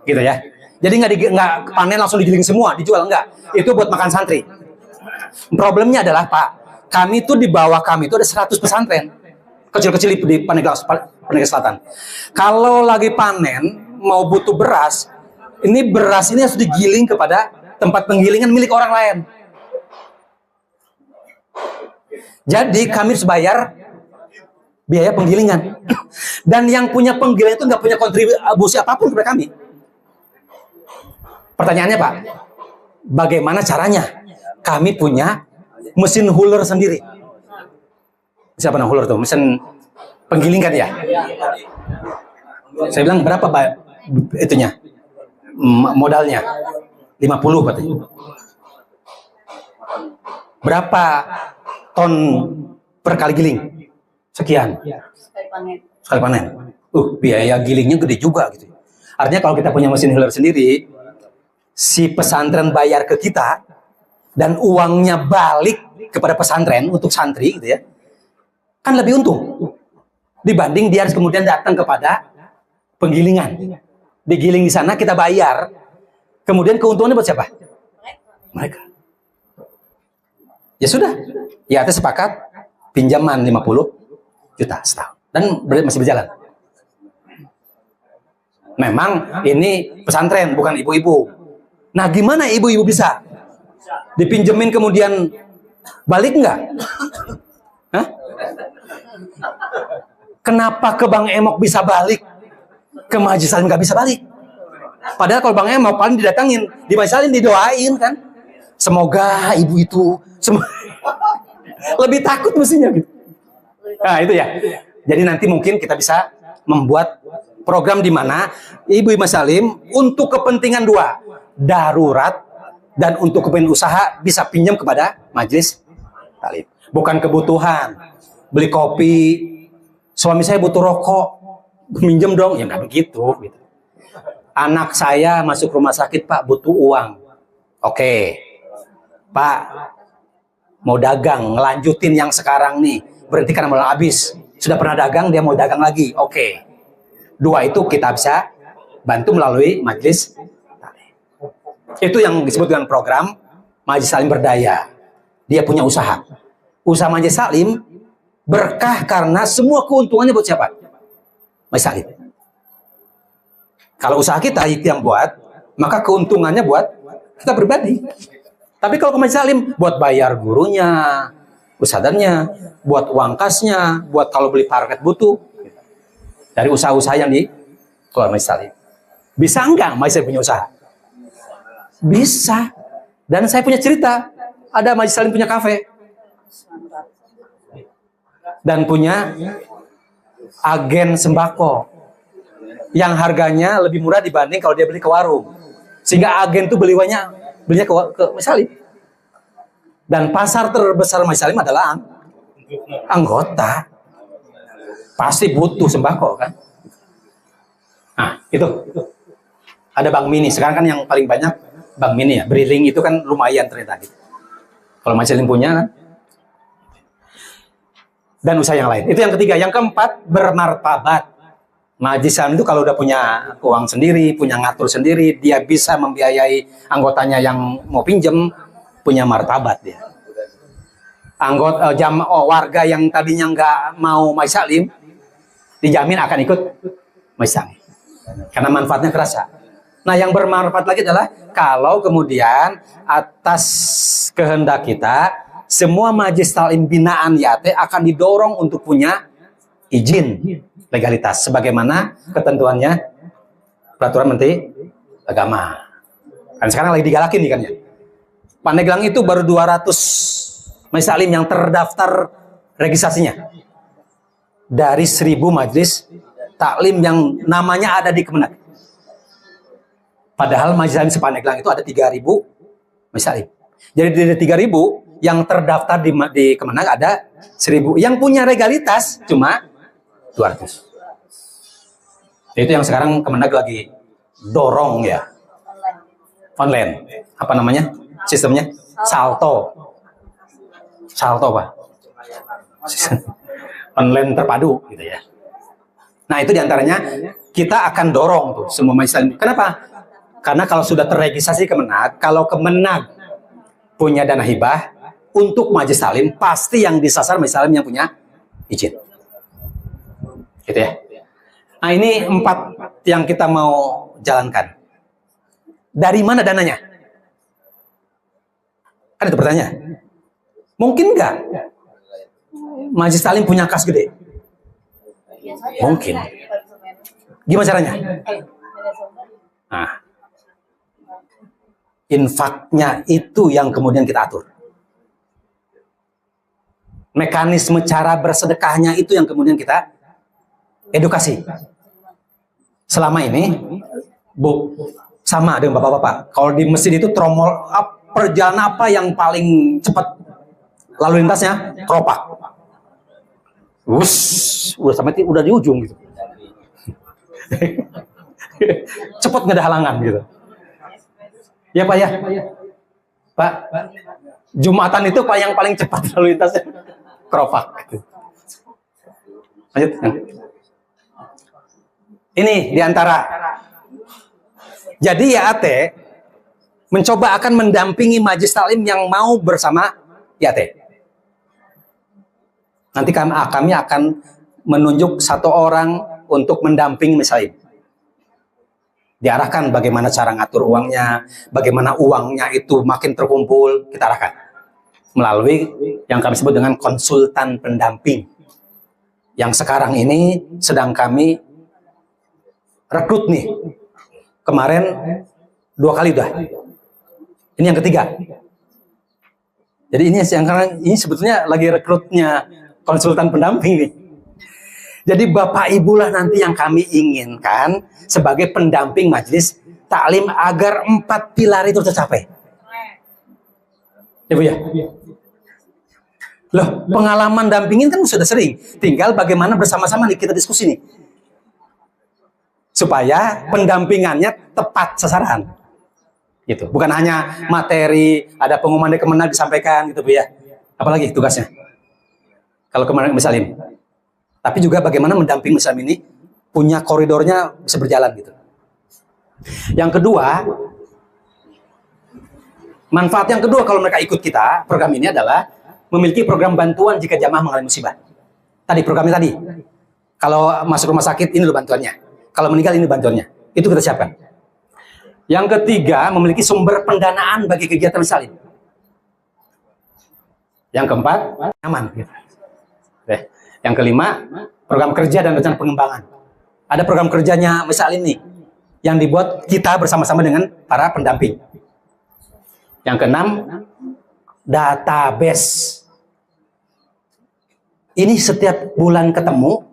gitu ya. Jadi nggak panen langsung digiling semua, dijual enggak. Itu buat makan santri. Problemnya adalah Pak, kami tuh di bawah kami itu ada 100 pesantren kecil-kecil di Pandeglang Selatan. Kalau lagi panen mau butuh beras, beras ini harus digiling kepada tempat penggilingan milik orang lain. Jadi kami harus bayar biaya penggilingan. Dan yang punya penggilingan itu nggak punya kontribusi apapun kepada kami. Pertanyaannya Pak, bagaimana caranya? Kami punya mesin huller sendiri. Siapa namanya huller tuh? Mesin penggiling kan ya? Saya bilang berapa itunya? Modalnya 50 katanya. Berapa ton per kali giling? Sekian. Sekali panen. Biaya gilingnya gede juga gitu. Artinya kalau kita punya mesin huller sendiri, si pesantren bayar ke kita dan uangnya balik kepada pesantren untuk santri gitu ya. Kan lebih untung dibanding dia harus kemudian datang kepada penggilingan. Digiling di sana kita bayar. Kemudian keuntungannya buat siapa? Mereka. Ya sudah. Ya kita sepakat pinjaman 50 juta setahun. Dan masih berjalan. Memang ini pesantren bukan ibu-ibu. Nah gimana ibu-ibu bisa? Dipinjemin kemudian balik enggak? Hah? Kenapa ke Bang Emok bisa balik? Ke Majelis Salim nggak bisa balik? Padahal kalau Bang Emok paling didatangin, di Majelis Salim didoain kan? Semoga ibu itu lebih takut mestinya gitu. Nah itu ya. Jadi nanti mungkin kita bisa membuat program di mana ibu Majelis Salim untuk kepentingan dua, darurat dan untuk kepentingan usaha bisa pinjam kepada Majelis Salim. Bukan kebutuhan, beli kopi, suami saya butuh rokok, minjem dong, ya nggak begitu. Gitu. Anak saya masuk rumah sakit, Pak, butuh uang. Oke, Pak, mau dagang, ngelanjutin yang sekarang nih, berhenti karena malah habis. Sudah pernah dagang, dia mau dagang lagi. Oke, dua itu kita bisa bantu melalui Majelis. Itu yang disebut dengan program Majelis Salim Berdaya. Dia punya usaha. Usaha Majelis Salim berkah karena semua keuntungannya buat siapa? Majelis Salim. Kalau usaha kita yang buat, maka keuntungannya buat kita pribadi. Tapi kalau ke Majelis Salim, buat bayar gurunya, ustadznya, buat uang kasnya, buat kalau beli parket butuh. Dari usaha-usaha yang keluar Majelis Salim. Bisa enggak Majelis Salim punya usaha? Bisa. Dan saya punya cerita. Ada Majelis Salim punya kafe. Dan punya agen sembako yang harganya lebih murah dibanding kalau dia beli ke warung, sehingga agen tuh belinya ke Majelis Salim. Dan pasar terbesar Majelis Salim adalah anggota, pasti butuh sembako kan. Nah itu ada Bank Mini sekarang kan, yang paling banyak Bank Mini ya, Briling itu kan lumayan ternyata gitu. Kalau Majelis Salim punya kan. Dan usaha yang lain. Itu yang ketiga. Yang keempat, bermartabat. Majelis Salim itu kalau udah punya uang sendiri, punya ngatur sendiri, dia bisa membiayai anggotanya yang mau pinjem, punya martabat dia. Warga yang tadinya nggak mau Majelis Salim, dijamin akan ikut Majelis Salim. Karena manfaatnya kerasa. Nah yang bermanfaat lagi adalah kalau kemudian atas kehendak kita, semua Majelis Salim binaan YAT akan didorong untuk punya izin legalitas sebagaimana ketentuannya peraturan Menteri Agama. Kan sekarang lagi digalakin nih kan ya. Pandeglang itu baru 200 Majelis Salim yang terdaftar registrasinya. Dari 1000 Majelis Taklim yang namanya ada di Kemenak. Padahal Majelis Taklim Sepaneglang itu ada 3.000 majelis taklim. Jadi dari 3.000 yang terdaftar di Kemenag ada 1.000. Yang punya legalitas cuma 200. Itu yang sekarang Kemenag lagi dorong ya. Online. Apa namanya? Sistemnya? Salto. Salto, Pak. Online terpadu gitu ya. Nah, itu diantaranya kita akan dorong tuh semua majelis taklim. Kenapa? Karena kalau sudah terregistrasi Kemenag, kalau Kemenag punya dana hibah untuk majelis taklim, pasti yang disasar majelis taklim yang punya izin. Gitu ya. Nah, ini 4 yang kita mau jalankan. Dari mana dananya? Kan itu pertanyaan. Mungkin nggak majelis taklim punya kas gede? Mungkin. Gimana caranya? Nah, infaknya itu yang kemudian kita atur. Mekanisme cara bersedekahnya itu yang kemudian kita edukasi. Selama ini, Bu, sama dengan bapak-bapak. Kalau di masjid itu perjalanan apa yang paling cepat lalu lintasnya? Keropak. Udah sampai udah di ujung gitu. Cepat nggak ada halangan gitu. Ya Pak ya, Pak. Jumatan itu Pak yang paling cepat lalu lintasnya keropak. Gitu. Lanjut. Ini diantara. Jadi YAT mencoba akan mendampingi majelis taklim yang mau bersama YAT. Nanti kami akan menunjuk 1 orang untuk mendampingi majelis taklim. Diarahkan bagaimana cara ngatur uangnya, bagaimana uangnya itu makin terkumpul, kita arahkan. Melalui yang kami sebut dengan konsultan pendamping. Yang sekarang ini sedang kami rekrut nih. Kemarin 2 kali udah. Ini yang ketiga. Jadi ini sebetulnya lagi rekrutnya konsultan pendamping nih. Jadi Bapak Ibu lah nanti yang kami inginkan sebagai pendamping majelis taklim agar 4 pilar itu tercapai. Ya Bu ya? Loh, pengalaman dampingin kan sudah sering. Tinggal bagaimana bersama-sama nih kita diskusi nih. Supaya pendampingannya tepat sasaran. Gitu. Bukan hanya materi, ada pengumuman dari Kemenag disampaikan gitu Bu ya. Apalagi tugasnya? Kalau kemarin misalnya. Tapi juga bagaimana mendamping misalnya ini punya koridornya bisa berjalan gitu. Yang kedua, manfaat yang kedua kalau mereka ikut kita, program ini adalah memiliki program bantuan jika jamaah mengalami musibah. Tadi programnya tadi. Kalau masuk rumah sakit ini loh bantuannya. Kalau meninggal ini bantuannya. Itu kita siapkan. Yang ketiga, memiliki sumber pendanaan bagi kegiatan misalnya. Yang keempat, aman gitu. Yang kelima, program kerja dan rencana pengembangan. Ada program kerjanya misal ini yang dibuat kita bersama-sama dengan para pendamping. Yang keenam, database. Ini setiap bulan ketemu,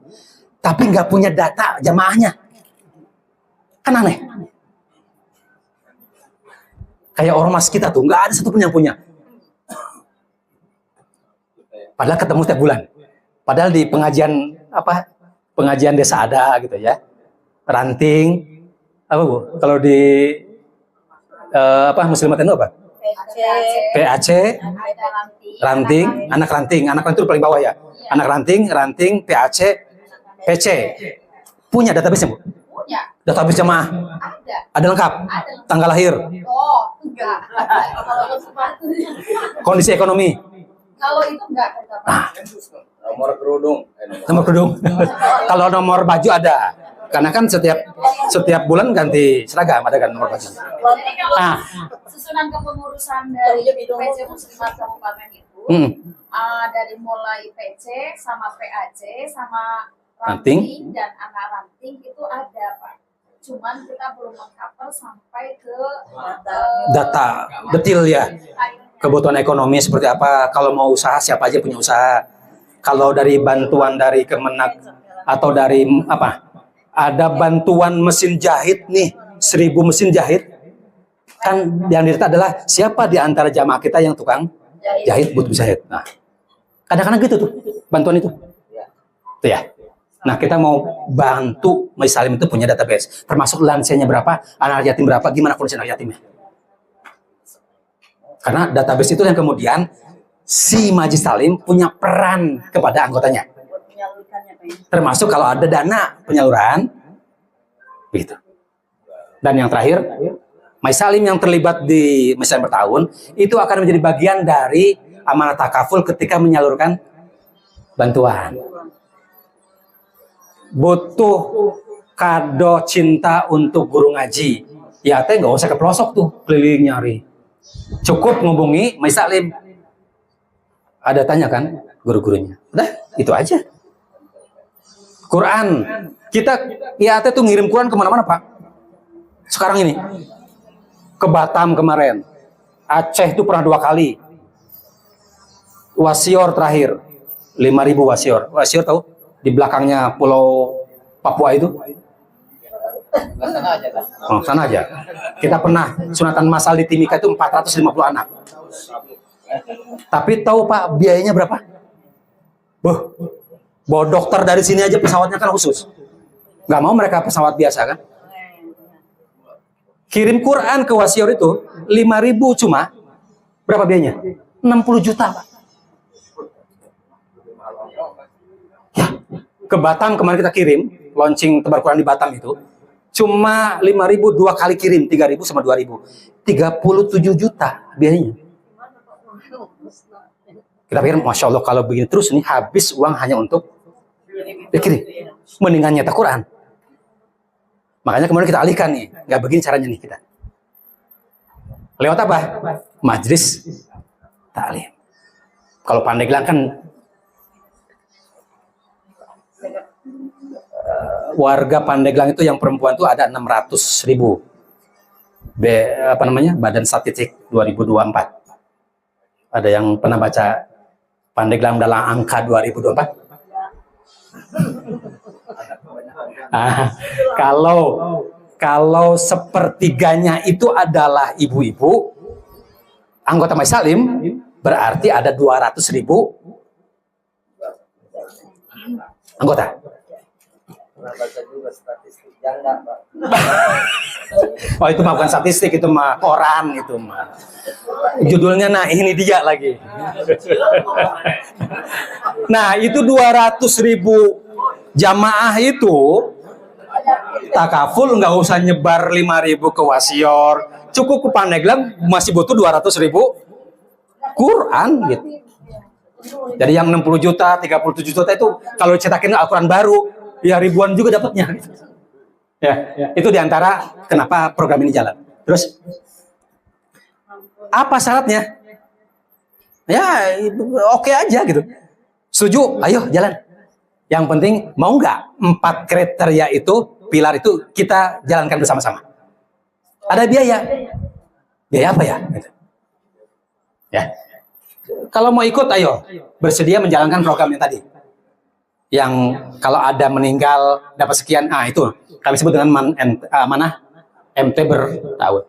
tapi nggak punya data jamaahnya. Kan aneh. Kayak ormas kita tuh, nggak ada satupun yang punya. Padahal ketemu setiap bulan. Padahal di pengajian desa ada gitu ya, ranting apa Bu? Kalau di muslimat itu apa? PAC, ranting, anak ranting itu paling bawah ya. Anak ranting, PAC, PC. Punya database Bu? Punya. Database jamaah? Ada lengkap? Tanggal lahir? Oh, enggak. Kondisi ekonomi? Kalau itu enggak. Nomor kerudung. Nomor kerudung. Kalau nomor baju ada. Karena kan setiap bulan ganti seragam, ada kan nomor baju. Jadi kalau susunan kepengurusan dari PC Muslimat Kabupaten itu dari mulai PC sama PAC sama ranting dan anak ranting itu ada Pak. Cuman kita belum mengcover sampai ke data detil ya. Kebutuhan ekonomi seperti apa, kalau mau usaha siapa aja punya usaha. Kalau dari bantuan dari Kemenag atau dari ada bantuan mesin jahit nih 1000 mesin jahit, kan yang didata adalah siapa di antara jamaah kita yang tukang jahit, butuh jahit. Nah, kadang-kadang gitu tuh bantuan itu. Tuh ya. Nah, kita mau bantu Majelis Salim itu punya database, termasuk lansianya berapa, anak yatim berapa, gimana kondisi anak yatimnya. Karena database itu yang kemudian si Majelis Salim punya peran kepada anggotanya. Termasuk kalau ada dana penyaluran, begitu. Dan yang terakhir, Majelis Salim yang terlibat di Majelis Salim bertahun, itu akan menjadi bagian dari amanah takaful ketika menyalurkan bantuan. Butuh kado cinta untuk guru ngaji, ya teh nggak usah ke pelosok tuh keliling nyari, cukup ngubungi Majelis Salim, ada tanya kan guru-gurunya, udah itu aja. Quran kita ya teh tuh ngirim Quran kemana-mana Pak. Sekarang ini ke Batam kemarin, Aceh tuh pernah 2 kali, Wasior terakhir 5.000 Wasior. Wasior tahu? Di belakangnya Pulau Papua itu. Oh, sana aja. Kita pernah sunatan massal di Timika itu 450 anak. Tapi tahu Pak biayanya berapa? Bawa dokter dari sini aja pesawatnya kan khusus. Nggak mau mereka pesawat biasa kan? Kirim Quran ke Wasior itu 5.000 cuma. Berapa biayanya? 60 juta Pak. Ke Batam kemarin kita kirim, launching tebar Quran di Batam itu, cuma 5.000 2 kali kirim, 3.000 sama 2.000. 37 juta biayanya. Kita pikir, Masya Allah kalau begini terus ini habis uang hanya untuk dikirim. Mendingan nyata Quran. Makanya kemudian kita alihkan nih, nggak begini caranya nih kita. Lewat apa? Majelis Taklim. Kalau Pandeglang kan warga Pandeglang itu yang perempuan itu ada 600.000. Badan Statistik 2024. Ada yang pernah baca Pandeglang dalam angka 2024? Kalau sepertiganya itu adalah ibu-ibu anggota Majelis Salim, berarti ada 200.000 anggota. Oh itu mah bukan statistik, itu mah koran, itu mah judulnya. Nah ini dia lagi. Nah itu 200.000 jamaah itu takaful, nggak usah nyebar 5.000 ke Wasior, cukup ke Pandeglang masih butuh 200.000 Quran gitu. Jadi yang 60 juta, 37 juta itu kalau cetakin Al-Quran baru, ya ribuan juga dapatnya. Ya, itu diantara kenapa program ini jalan. Terus, apa syaratnya? Ya, oke aja gitu. Setuju, ayo jalan. Yang penting mau nggak 4 kriteria itu, pilar itu kita jalankan bersama-sama. Ada biaya. Biaya apa ya? Ya. Kalau mau ikut, ayo bersedia menjalankan program yang tadi. Yang kalau ada meninggal dapat sekian, itu kami sebut dengan amanah MT bertahun.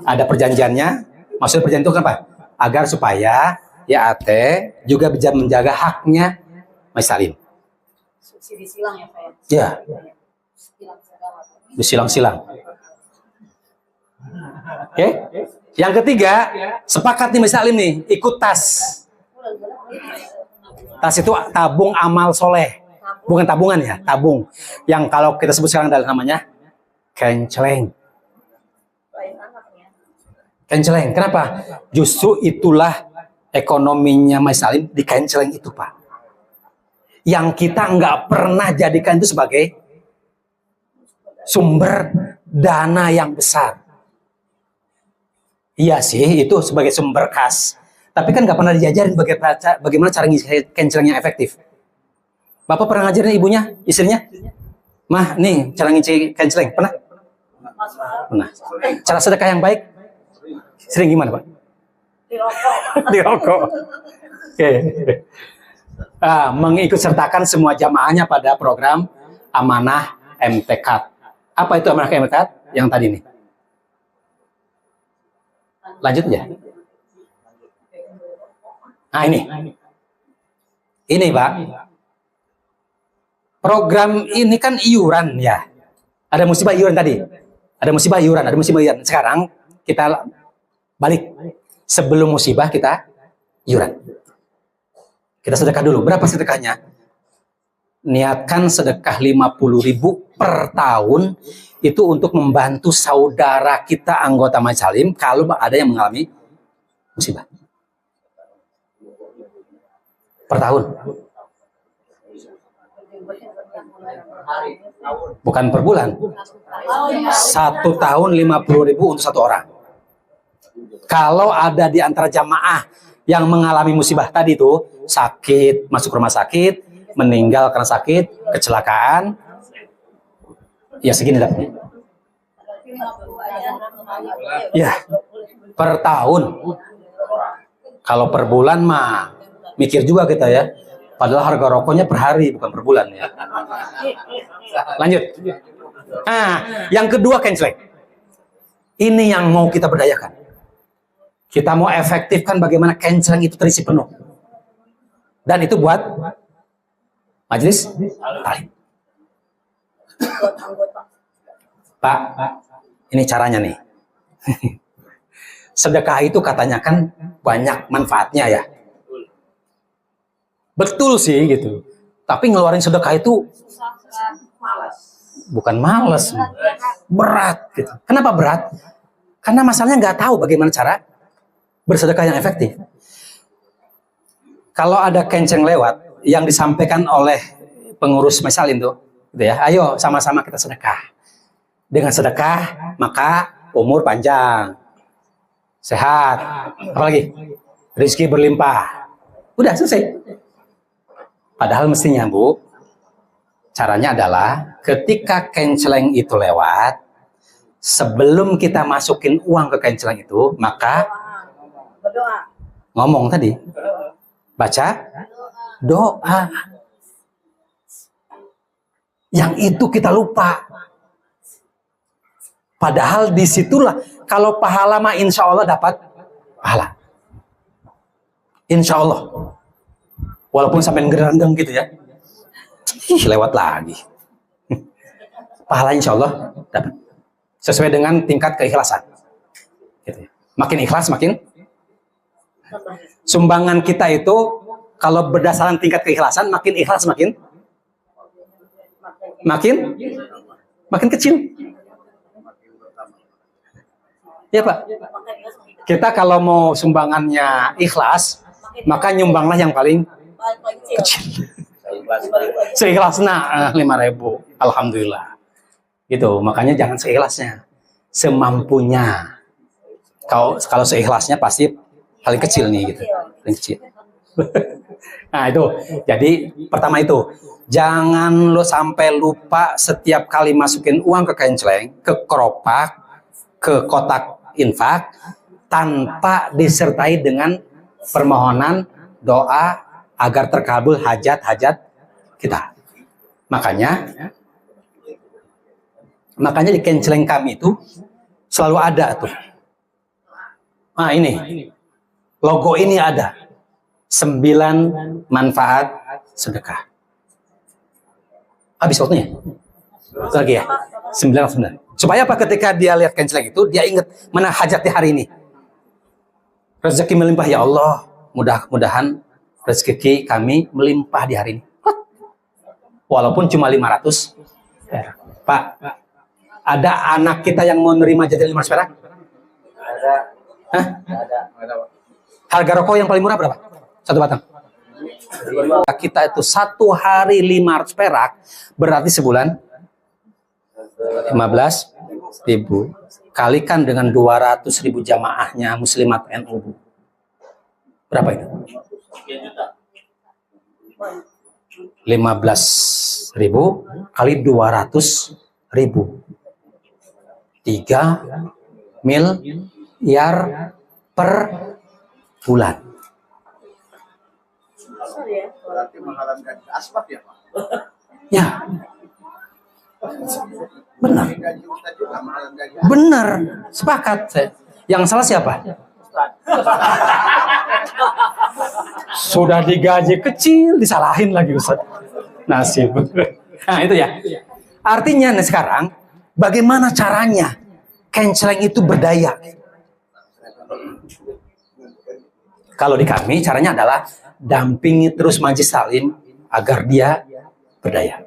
Ada perjanjiannya. Maksud perjanjian itu apa? Agar supaya YAT juga bisa menjaga haknya Majelis Salim. Subsidi silang ya Pak ya? Disilang-silang. Oke? Yang ketiga, sepakat nih Majelis Salim nih, ikut tas. Tas itu tabung amal soleh. Bukan tabungan ya, tabung. Yang kalau kita sebut sekarang adalah namanya kenceleng. Kenceleng, kenapa? Justru itulah ekonominya Majelis Salim di kenceleng itu Pak. Yang kita nggak pernah jadikan itu sebagai sumber dana yang besar. Iya sih, itu sebagai sumber kas. Tapi kan nggak pernah diajarin bagaimana cara ngisi kenceleng yang efektif. Bapak pernah ngajarin ibunya, istrinya? Mah, nih cara ngisi kenceleng. Pernah? Pernah. Cara sedekah yang baik? Sering gimana Pak? Di rokok. Oke. Mengikut sertakan semua jamaahnya pada program Amanah MTK. Apa itu Amanah MTK? yang tadi nih? Lanjut aja. Nah ini Pak, program ini kan iuran ya. Ada musibah iuran tadi, ada musibah iuran. Sekarang kita balik, sebelum musibah kita iuran. Kita sedekah dulu. Berapa sedekahnya? Niatkan sedekah 50.000 per tahun itu untuk membantu saudara kita anggota Majelis kalau ada yang mengalami musibah. Per tahun. Bukan per bulan. 1 tahun 50.000 untuk 1 orang. Kalau ada di antara jamaah yang mengalami musibah tadi itu, sakit, masuk rumah sakit, meninggal karena sakit, kecelakaan, ya segini dapatnya. Ya, per tahun. Kalau per bulan mah mikir juga kita ya. Padahal harga rokoknya per hari bukan per bulan ya. Lanjut. Nah, yang kedua kenceleng. Ini yang mau kita berdayakan. Kita mau efektifkan bagaimana kenceleng itu terisi penuh. Dan itu buat majelis taklim. Pak, ini caranya nih. Sedekah itu katanya kan banyak manfaatnya ya. Betul sih gitu. Tapi ngeluarin sedekah itu bukan malas, berat gitu. Kenapa berat? Karena masalahnya nggak tahu bagaimana cara bersedekah yang efektif. Kalau ada kenceng lewat yang disampaikan oleh pengurus Mesalin tuh, gitu ya. Ayo sama-sama kita sedekah. Dengan sedekah maka umur panjang, sehat, apalagi rezeki berlimpah. Udah selesai. Padahal mestinya Bu, caranya adalah ketika kenceleng itu lewat, sebelum kita masukin uang ke kenceleng itu, maka Berdoa. ngomong tadi, baca doa. Yang itu kita lupa. Padahal disitulah kalau pahala mah insya Allah dapat pahala. Insya Allah. Walaupun sampai gerandeng gitu ya. Lewat lagi. Pahala insya Allah dapat. Sesuai dengan tingkat keikhlasan. Gitu ya. Makin ikhlas makin. Sumbangan kita itu kalau berdasarkan tingkat keikhlasan makin ikhlas makin kecil. Ya Pak. Kita kalau mau sumbangannya ikhlas, maka nyumbanglah yang paling kecil. Seikhlasnya 5.000. Alhamdulillah. Gitu. Makanya jangan seikhlasnya. Semampunya. Kalau seikhlasnya pasti paling kecil nih gitu. Paling kecil. Nah itu. Jadi pertama itu. Jangan lo sampai lupa setiap kali masukin uang ke kenceleng, ke keropak, ke kotak infak, tanpa disertai dengan permohonan doa agar terkabul hajat-hajat kita. Makanya di kenceleng kami itu selalu ada tuh. Nah ini logo ini ada 9 manfaat sedekah. Habis waktunya lagi ya 9. Supaya apa? Ketika dia lihat kenceleng itu dia ingat mana hajatnya hari ini. Rezeki melimpah ya Allah. Mudah-mudahan rezeki kami melimpah di hari ini. Walaupun cuma 500 perak. Pak, ada anak kita yang mau nerima jajan 500 perak? Ada. Hah? Ada. Harga rokok yang paling murah berapa? 1 batang. Kita itu 1 hari 500 perak, berarti sebulan 15.000. Kalikan dengan 200.000 jamaahnya muslimat NU. Berapa itu? 15.000 kali 200.000. 3 miliar per bulan. Berarti menghalalkan asbab ya Pak? Ya. Benar. Benar. Sepakat saya. Yang salah siapa? Sudah digaji kecil, disalahin lagi Ustaz. Nasib. Nah itu ya. Artinya nih sekarang, bagaimana caranya kenceleng itu berdaya? Kalau di kami, caranya adalah dampingi terus Majelis Taklim agar dia berdaya.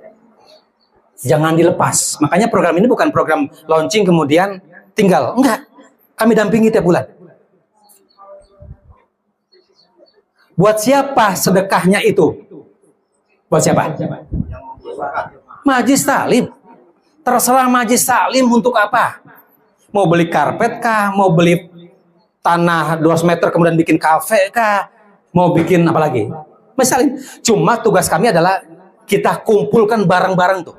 Jangan dilepas. Makanya program ini bukan program launching kemudian tinggal. Enggak. Kami dampingi tiap bulan. Buat siapa sedekahnya itu? Buat siapa? Majelis Taklim. Terserah Majelis Taklim untuk apa? Mau beli karpet kah? Mau beli tanah 200 meter kemudian bikin kafe kah? Mau bikin apa lagi? Majelis Taklim. Cuma tugas kami adalah kita kumpulkan barang-barang tuh.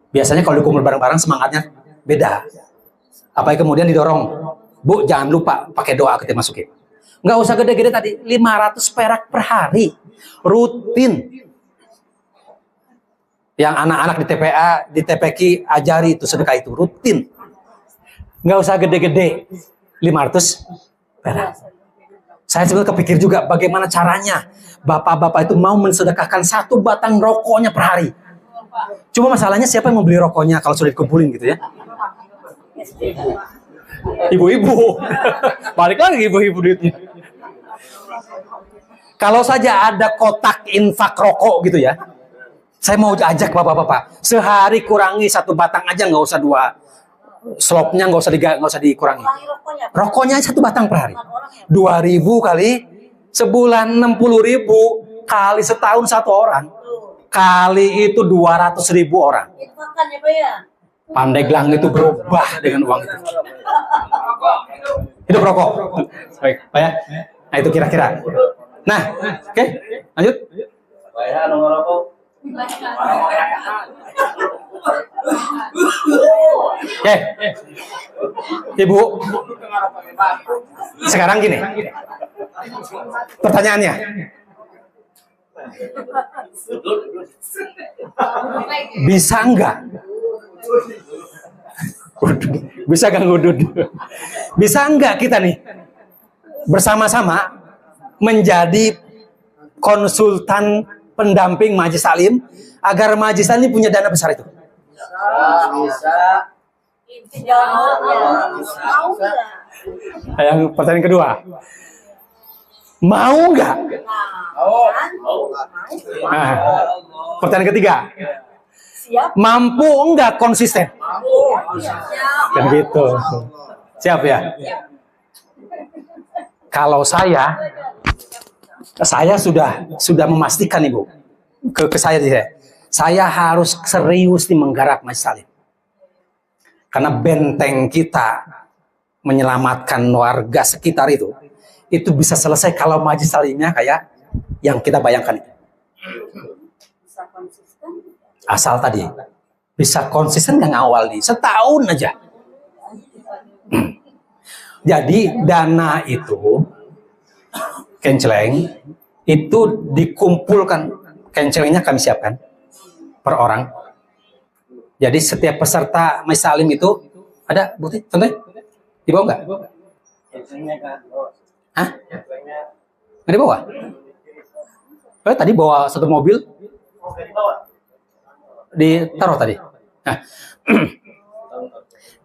Biasanya kalau dikumpul barang-barang semangatnya beda. Apalagi kemudian didorong, Bu jangan lupa pakai doa kita masukin. Nggak usah gede-gede tadi, 500 perak per hari. Rutin. Yang anak-anak di TPA, di TPQ ajari itu sedekah itu. Rutin. Nggak usah gede-gede. 500 perak. Saya sebenarnya kepikir juga bagaimana caranya bapak-bapak itu mau mensedekahkan 1 batang rokoknya per hari. Cuma masalahnya siapa yang mau beli rokoknya kalau sudah dikumpulin gitu ya? Ibu-ibu. Balik lagi ibu-ibu duitnya. Kalau saja ada kotak infak rokok gitu ya. Saya mau ajak bapak-bapak. Sehari kurangi 1 batang aja, nggak usah 2. Slopnya nggak usah dikurangi. Rokoknya 1 batang per hari. 2.000 kali sebulan 60.000 kali setahun 1 orang. Kali itu 200.000 orang. Pandeglang itu berubah dengan uang itu. Hidup rokok. Baik, Pak ya. Nah itu kira-kira. Nah, oke, lanjut. Saya nomor rokok. Oke, Ibu. Sekarang gini. Pertanyaannya. Bisa enggak? Bisa gak ngudud? Bisa enggak kita nih bersama-sama menjadi konsultan pendamping Majelis Taklim agar Majelis Taklim punya dana besar itu? Bisa. Yang pertanyaan kedua, mau nggak? Nah, pertanyaan ketiga, mampu enggak konsisten? Kan gitu. Siap ya? Kalau saya sudah memastikan Ibu ke saya harus serius nih menggarap Majelis Taklim. Karena benteng kita menyelamatkan warga sekitar itu bisa selesai kalau Majelis Taklimnya kayak yang kita bayangkan itu. Asal tadi bisa konsisten nggak ngawal nih setahun aja. Jadi dana itu kenceleng itu dikumpulkan, kencelengnya kami siapkan per orang. Jadi setiap peserta Majelis Taklim itu ada bukti, contohnya dibawa nggak? Hah? Nggak dibawa? Tadi bawa 1 mobil, ditaruh tadi. Nah,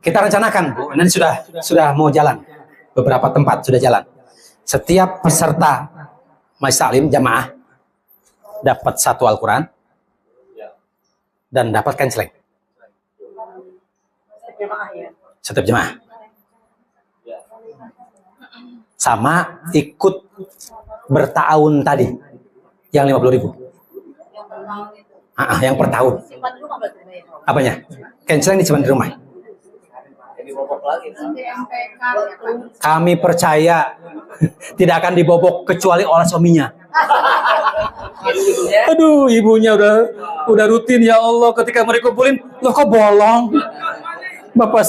kita rencanakan Bu, nanti sudah mau jalan, beberapa tempat sudah jalan. Setiap peserta Majelis Taklim jamaah dapat 1 Al-Quran dan dapat kenceleng. Setiap jemaah. Sama ikut bertahun tadi yang 50.000. Yang per tahun. Apanya? Kenceleng disimpan di rumah. Kami percaya tidak akan dibobok kecuali oleh suaminya. Aduh, ibunya udah rutin ya Allah ketika mereka kumpulin, loh kok bolong? Bapak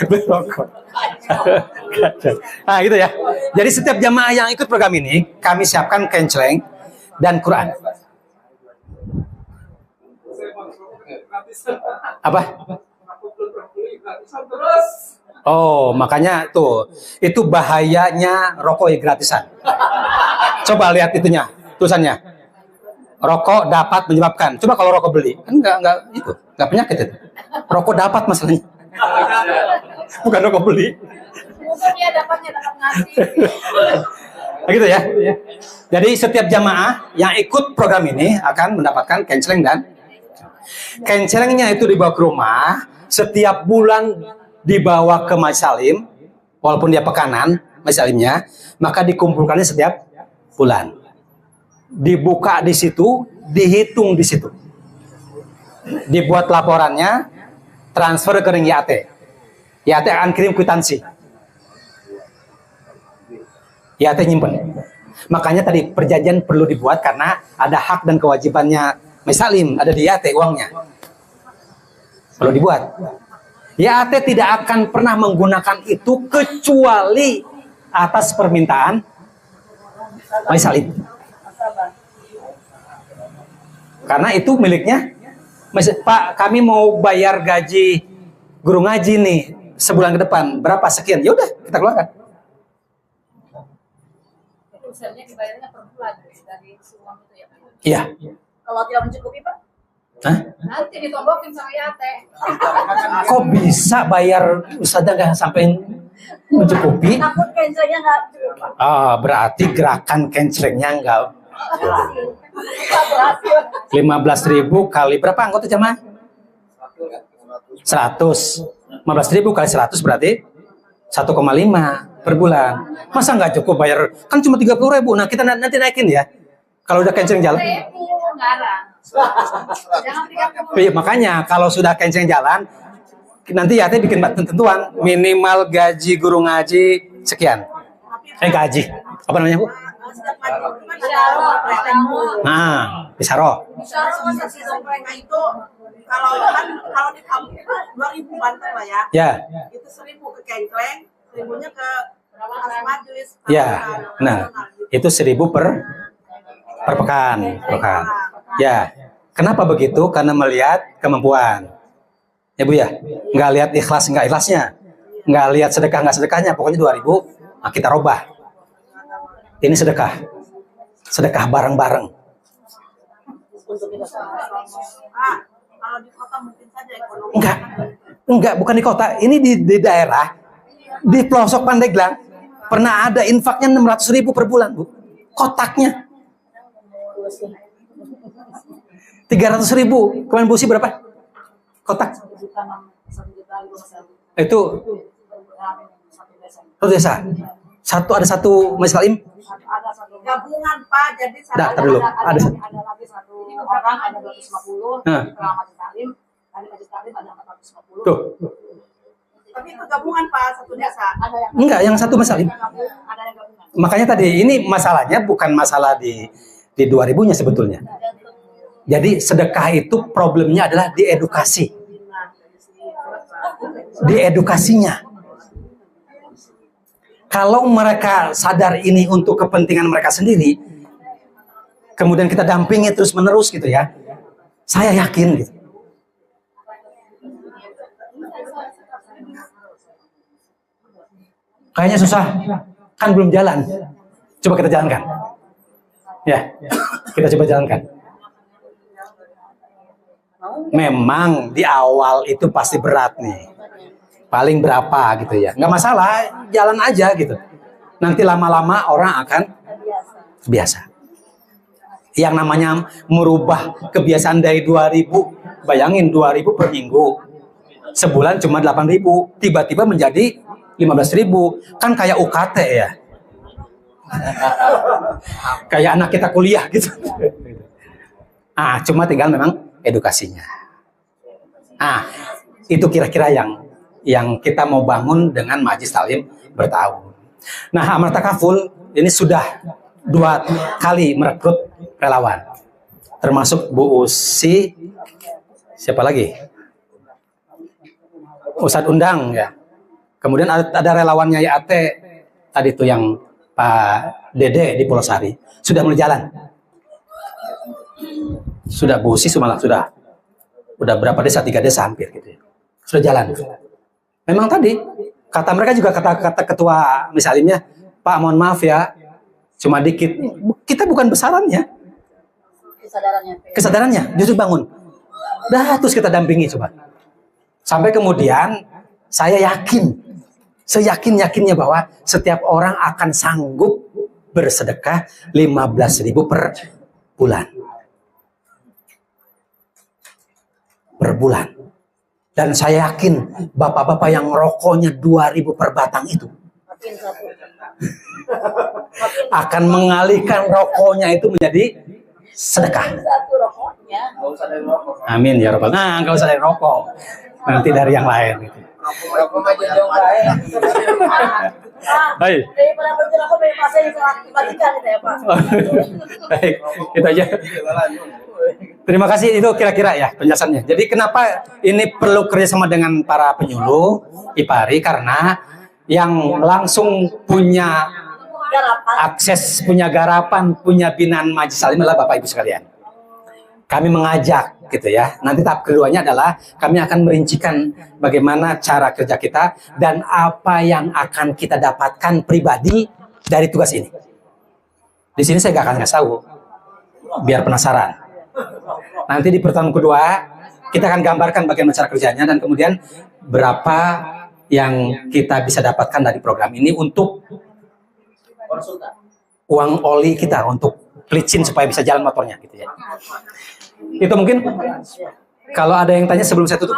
berokok. Nah gitu ya. Jadi setiap jamaah yang ikut program ini kami siapkan kenceleng dan Quran. Apa? Oh, makanya itu bahayanya rokok gratisan. Coba lihat itunya, tulisannya. Rokok dapat menyebabkan. Coba kalau rokok beli, kan enggak penyakit itu. Rokok dapat masalahnya. Bukan rokok beli. Mungkin dia dapat ngasih. Begitu ya. Jadi setiap jamaah yang ikut program ini akan mendapatkan canceling dan cancelingnya itu dibawa ke rumah. Setiap bulan dibawa ke majelis salim, walaupun dia pekanan majelis salimnya, maka dikumpulkannya setiap bulan. Dibuka di situ, dihitung di situ. Dibuat laporannya, transfer ke rekening YAT. YAT akan kirim kwitansi. YAT nyimpen. Makanya tadi perjanjian perlu dibuat karena ada hak dan kewajibannya majelis salim, ada di YAT uangnya. Perlu dibuat. YAT tidak akan pernah menggunakan itu kecuali atas permintaan majelis salim. Karena itu miliknya, Pak, kami mau bayar gaji guru ngaji nih sebulan ke depan, berapa sekian? Ya udah, kita keluarkan. Misalnya dibayarnya per bulan dari uang itu ya. Iya. Kalau tidak mencukupi, Pak? Hah? Nanti ditombokin sama YAT. Kok bisa bayar ustazah nggak sampai mencukupi? Takut cancelnya nggak cukup. Ah, berarti gerakan cancelingnya nggak. 15.000 kali berapa anggota jamaah? 100. 15.000 kali 100 berarti 1,5 per bulan. Masa nggak cukup bayar? Kan cuma 30.000. Nah kita nanti naikin ya. Kalau udah canceling jalan. Jangan 30. Iya, makanya kalau sudah canceling jalan, nanti ya bikin ketentuan minimal gaji guru ngaji sekian. Gaji apa namanya Bu? Nah, bisaroh. Itu kalau di kampung 2.000 banter lah ya. Ya. Itu 1.000 ke Kengkleng, 1.000-nya ke majelis. Ya. Nah, itu 1.000 per pekan. Ya. Kenapa begitu? Karena melihat kemampuan. Ya Bu ya. Nggak lihat ikhlas nggak ikhlasnya. Nggak lihat sedekah nggak sedekahnya. Pokoknya 2.000. Nah, kita robah. Ini sedekah. Sedekah bareng-bareng. Kalau di kota mungkin saja ekonomi. Enggak, bukan di kota. Ini di daerah, di pelosok Pandeglang, pernah ada infaknya 600.000 per bulan, Bu. Kotaknya. 300.000. Kemarin busi berapa? Kotak. Itu satu desa. Ada satu majelis salim. Gabungan Pak, jadi Dulu. ada lagi satu orang, ada 250, setelah majelis salim, dari majelis salim ada 450. Tuh. Tapi itu gabungan Pak, satu desa. Ada yang Enggak, yang satu majelis salim. ada yang gabungan. Makanya tadi ini masalahnya bukan masalah di 2000-nya sebetulnya. Jadi sedekah itu problemnya adalah di edukasi. Di edukasinya. Kalau mereka sadar ini untuk kepentingan mereka sendiri, kemudian kita dampingi terus menerus gitu ya, saya yakin gitu. Kayaknya susah, kan belum jalan. Coba kita jalankan. Ya, kita coba jalankan. Memang di awal itu pasti berat nih. Paling berapa gitu ya. Nggak masalah, jalan aja gitu. Nanti lama-lama orang akan biasa. Yang namanya merubah kebiasaan dari 2.000, bayangin 2.000 per minggu. Sebulan cuma 8.000, tiba-tiba menjadi 15.000. Kan kayak UKT ya. Kayak anak kita kuliah gitu. Cuma tinggal memang edukasinya. Itu kira-kira yang kita mau bangun dengan Majelis Talim bertahun. Nah, Amal Takaful ini sudah 2 kali merekrut relawan, termasuk Bu Usi, siapa lagi? Ustadz Undang ya. Kemudian ada relawannya YAT tadi tuh yang Pak Dede di Pulau Sari sudah mulai jalan. Sudah Bu Usi sudah. Udah berapa desa, 3 desa hampir gitu ya. Sudah jalan. Memang tadi kata mereka juga, kata ketua misalnya, Pak mohon maaf ya, cuma dikit. Kita bukan besarannya, kesadarannya justru bangun. Dah terus kita dampingi coba. Sampai kemudian saya yakin, seyakin-yakinnya bahwa setiap orang akan sanggup bersedekah 15.000 per bulan. Per bulan. Dan saya yakin bapak-bapak yang rokoknya 2.000 per batang itu akan mengalihkan rokoknya itu menjadi sedekah. Amin ya Rabbal. Nah, nggak usah dari rokok, nanti dari yang lain. Gitu. Baik. Baik, itu aja. Terima kasih, itu kira-kira ya penjelasannya. Jadi kenapa ini perlu kerjasama dengan para penyuluh IPARI, karena yang langsung punya akses, punya garapan, punya binaan Majelis Taklim adalah Bapak Ibu sekalian. Kami mengajak gitu ya. Nanti tahap keduanya adalah kami akan merincikan bagaimana cara kerja kita dan apa yang akan kita dapatkan pribadi dari tugas ini. Di sini saya nggak akan ngasih tahu, biar penasaran. Nanti di pertemuan kedua kita akan gambarkan bagaimana cara kerjanya dan kemudian berapa yang kita bisa dapatkan dari program ini untuk uang oli kita, untuk licin supaya bisa jalan motornya gitu ya. Itu mungkin kalau ada yang tanya sebelum saya tutup.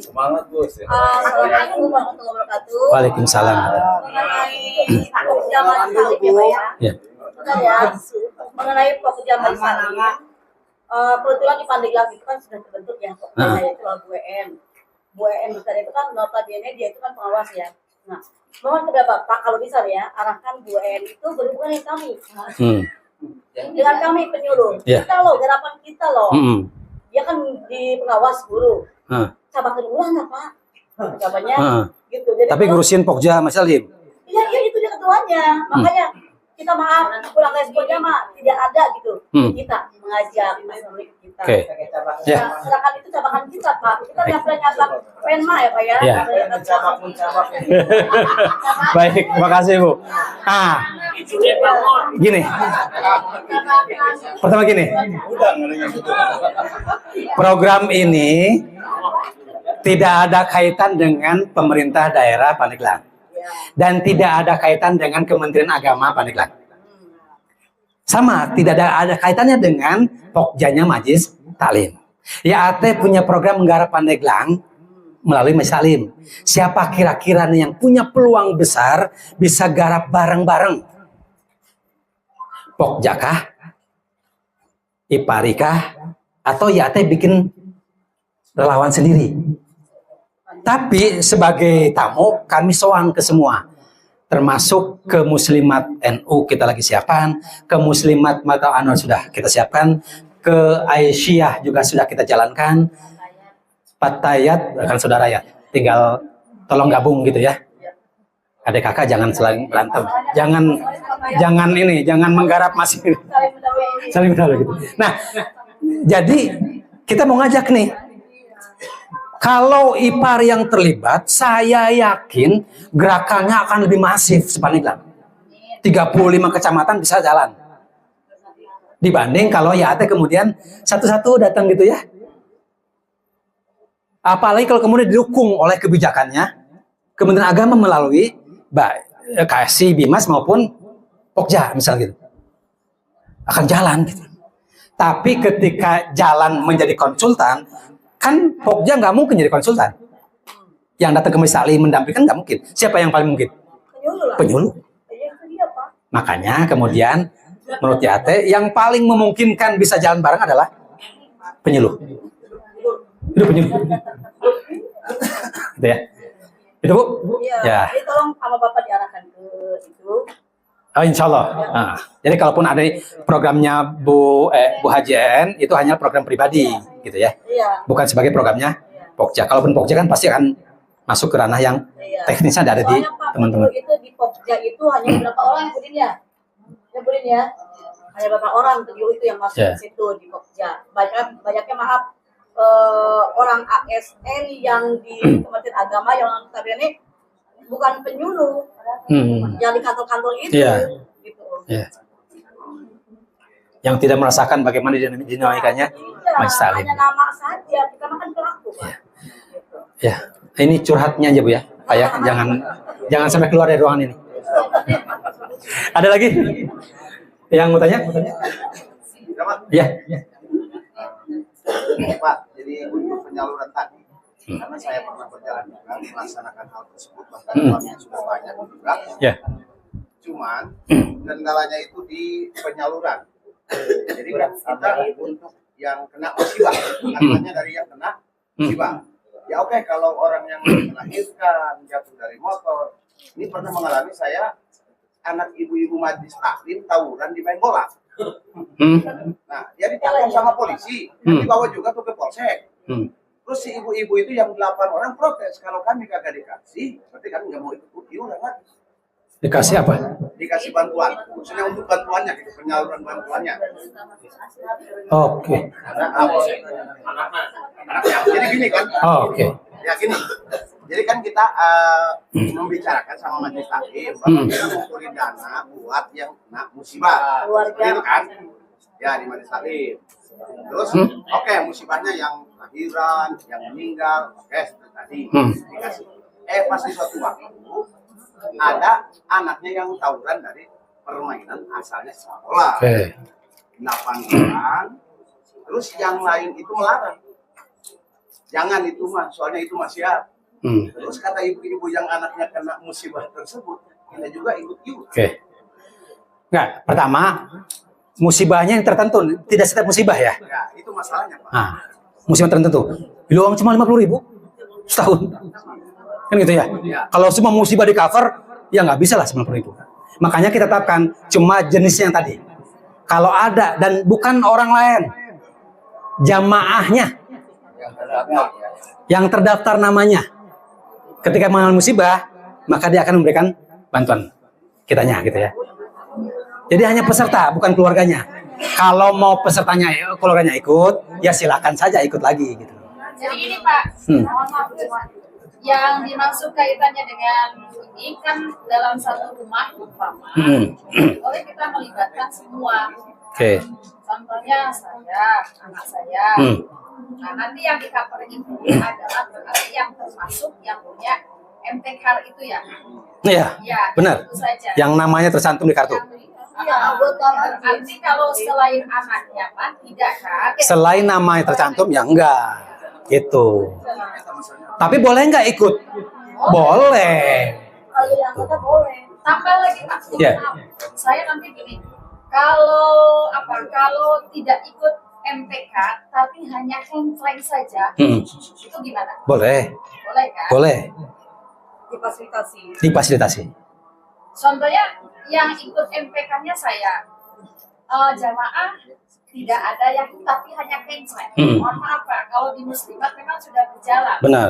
Semangat bos. Assalamualaikum warahmatullahi wabarakatuh. Waalaikumsalam. Mengenai pekerjaan Majelis Taklim ya Pak ya. Ya. Betul ya. Mengenai pekerjaan Majelis Taklim, kebetulan di Pandeglang itu kan sudah terbentuk ya, yaitu BWN. BWN besar itu kan notabene dia itu kan pengawas ya. Nah, mohon kepada Bapak kalau bisa ya arahkan BWN itu berhubungan dengan kami. Dengan kami penyuluh. Yeah. Kita loh, garapan kita loh. Dia kan di pengawas guru. Cabang kedua enggak Pak? Jawabannya gitu. Jadi Tapi ngurusin Pokja Mas Salim. Iya, itu dia ketuanya. Makanya kita maaf pulang responnya mah tidak ada gitu. Kita mengajak masyarakat kita. Oke. Ya. Nah, silakan itu cabangan kita Pak. Kita nggak pernah nyabak penma ya Pak ya. Ya. Baik, terima kasih Bu. Gini. Pertama gini. Program ini tidak ada kaitan dengan pemerintah daerah Pandeglang. Dan tidak ada kaitan dengan Kementerian Agama Pandeglang. Sama, tidak ada kaitannya dengan Pokjanya Majelis Taklim. YAT punya program menggarap Pandeglang melalui Majelis Taklim. Siapa kira-kira nih yang punya peluang besar bisa garap bareng-bareng? Pokjakah? IPARI-kah? Atau YAT bikin relawan sendiri? Tapi sebagai tamu kami soan ke semua, termasuk ke Muslimat NU kita lagi siapkan, ke Muslimat Mata Anwar sudah kita siapkan, ke Aisyah juga sudah kita jalankan, Patayat kan saudara ya, tinggal tolong gabung gitu ya. Adik kakak jangan saling berantem, jangan menggarap masih saling mendahului gitu. Nah, jadi kita mau ngajak nih. Kalau IPARI yang terlibat, saya yakin gerakannya akan lebih masif sepanjang 35 kecamatan bisa jalan. Dibanding kalau YAT kemudian satu-satu datang gitu ya. Apalagi kalau kemudian didukung oleh kebijakannya Kementerian Agama melalui KSI, Bimas maupun Pokja misalnya gitu. Akan jalan gitu. Tapi ketika jalan menjadi konsultan, kan Pokja nggak mungkin jadi konsultan. Yang datang ke Majelis Taklim mendampingkan nggak mungkin. Siapa yang paling mungkin? Penyuluh. Makanya kemudian menurut YAT yang paling memungkinkan bisa jalan bareng adalah penyuluh. Itu penyuluh. Gitu ya. Itu Bu? Ya. Jadi tolong sama Bapak diarahkan ke itu. Oh, insya Allah. Nah, jadi kalaupun ada programnya Bu Haji En, itu hanya program pribadi, gitu ya. Iya. Bukan sebagai programnya Pokja. Kalaupun Pokja kan pasti akan masuk ke ranah yang teknisnya ada di teman-teman. Itu di Pokja itu hanya berapa orang Budin ya? Ya Budin ya. Hanya berapa orang penyuluh itu yang masuk ke situ di Pokja. Banyaknya maaf orang ASN yang di Kementerian Agama yang notabene bukan penyuluh, yang di kantor-kantor itu, Iya. gitu. Ya. Yang tidak merasakan bagaimana dinamikanya Iya, majelis taklim. hanya nama saja, kita makan pelaku, Pak. Gitu. Ya, ini curhatnya aja Bu ya, Pak ya. Jangan sampai keluar dari ruangan ini. Ada lagi yang mau tanya? Ya. Pak, jadi untuk penyaluran tadi, karena saya pernah berjalan juga melaksanakan hal tersebut, bahkan uangnya sudah banyak juga. Ya. Cuman kendalanya itu di penyaluran. Jadi kita untuk yang kena musibah, artinya dari yang kena musibah. Ya oke, kalau orang yang melahirkan, jatuh dari motor, ini pernah mengalami saya, anak ibu-ibu majelis taklim tawuran di main bola. Nah, dia ditangkap sama polisi, dibawa juga tuh ke polsek. Terus si ibu-ibu itu yang 8 orang protes, kalau kami kagak dikasih, berarti kan nggak mau ikut iuran lagi. Dikasih apa? Dikasih bantuan, maksudnya untuk bantuannya, gitu, penyaluran bantuannya. Oke. Jadi gini kan, Oh, oke. ya gini. Jadi kan kita membicarakan sama majelis taklim bahwa kita ngumpulin dana buat yang kena musibah. Gitu kan? Ya di majelis taklim. Terus oke, musibahnya yang lahiran, yang meninggal, oke seperti tadi dikasih. Pas di suatu waktu ada anaknya yang tawuran dari permainan asalnya sekolah. Oke. 8 orang. Terus yang lain itu melarang. Jangan itu mah, soalnya itu masih ya. Terus kata ibu-ibu yang anaknya kena musibah tersebut, kita juga ikut. Oke. Enggak, pertama musibahnya yang tertentu, tidak setiap musibah ya. Ya, itu masalahnya, Pak. Nah, musibah tertentu. Bilang cuma 50.000 setahun. Kan gitu ya. Kalau semua musibah di cover, ya nggak bisa lah 90.000. Makanya kita tetapkan cuma jenisnya yang tadi. Kalau ada dan bukan orang lain, jamaahnya yang terdaftar namanya. Ketika mengalami musibah, maka dia akan memberikan bantuan kitanya gitu ya. Jadi hanya peserta, bukan keluarganya. Kalau mau pesertanya, keluarganya ikut, ya silakan saja ikut lagi gitu. Jadi ini Pak, mohon maaf, yang dimaksud kaitannya dengan ini kan dalam satu rumah umpama, boleh kita melibatkan semua. Oke. Contohnya saya, anak saya. Nah nanti yang di cover itu adalah berarti yang termasuk yang punya MTK itu ya. Iya, Ya, benar. itu saja. Yang namanya tercantum di kartu. Iya, Berarti kalau selain anaknya Pak, tidak kan? Selain namanya tercantum, ya enggak. Gitu. Tapi boleh nggak ikut? Boleh. kalau yang kata boleh. Tambah lagi Pak, Ya. saya nanti gini, kalau tidak ikut MTK tapi hanya camping saja, itu gimana? Boleh. Boleh kan? Boleh. Difasilitasi. Difasilitasi. Contohnya yang ikut MPK-nya saya, jamaah tidak ada yang tapi hanya cancel. Mohon maaf Pak, kalau di muslimat memang sudah berjalan. Benar.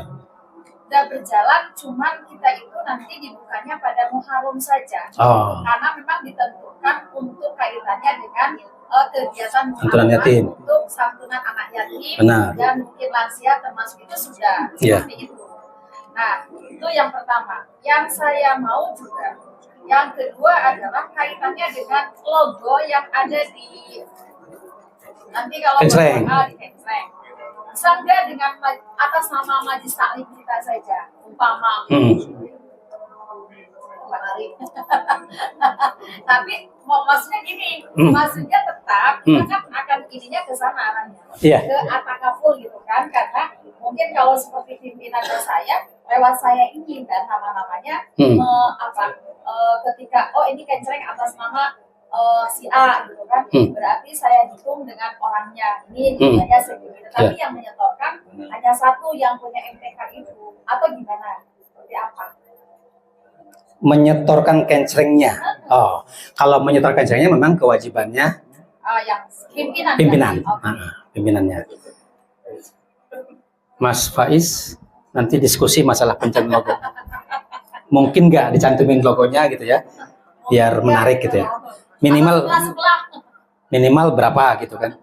Sudah berjalan, cuman kita itu nanti dibukanya pada Muharram saja. Oh. Karena memang ditentukan untuk kaitannya dengan kegiatan Santunan yatim. untuk santunan anak yatim Benar. dan mungkin lansia termasuk itu sudah Iya. seperti itu. Nah, itu yang pertama. Yang saya mau juga, yang kedua adalah kaitannya dengan logo yang ada di nanti kalau Kencreng. di kencreng. Bisa enggak dengan atas nama majelis taklim kita saja, umpama. Menarik. Tapi maksudnya gini, maksudnya tetap kita kan akan ininya ke sana arahnya, Iya. ke atakaful gitu kan, karena mungkin kalau seperti pimpinan saya lewat saya ini dan nama-namanya ketika ini kencreng atas nama si A gitu kan, berarti saya hitung dengan orangnya ini nilainya segini. Tapi yang menyetorkan hanya satu yang punya MTK itu, atau gimana? Seperti apa? Menyetorkan kencrengnya. Oh, kalau menyetorkan kencrengnya memang kewajibannya Yang pimpinan. pimpinan. Oke. Pimpinannya. Mas Faiz, nanti diskusi masalah pencet logo. Mungkin nggak dicantumin logonya gitu ya, biar menarik gitu ya. Minimal Sebelah. minimal berapa gitu kan?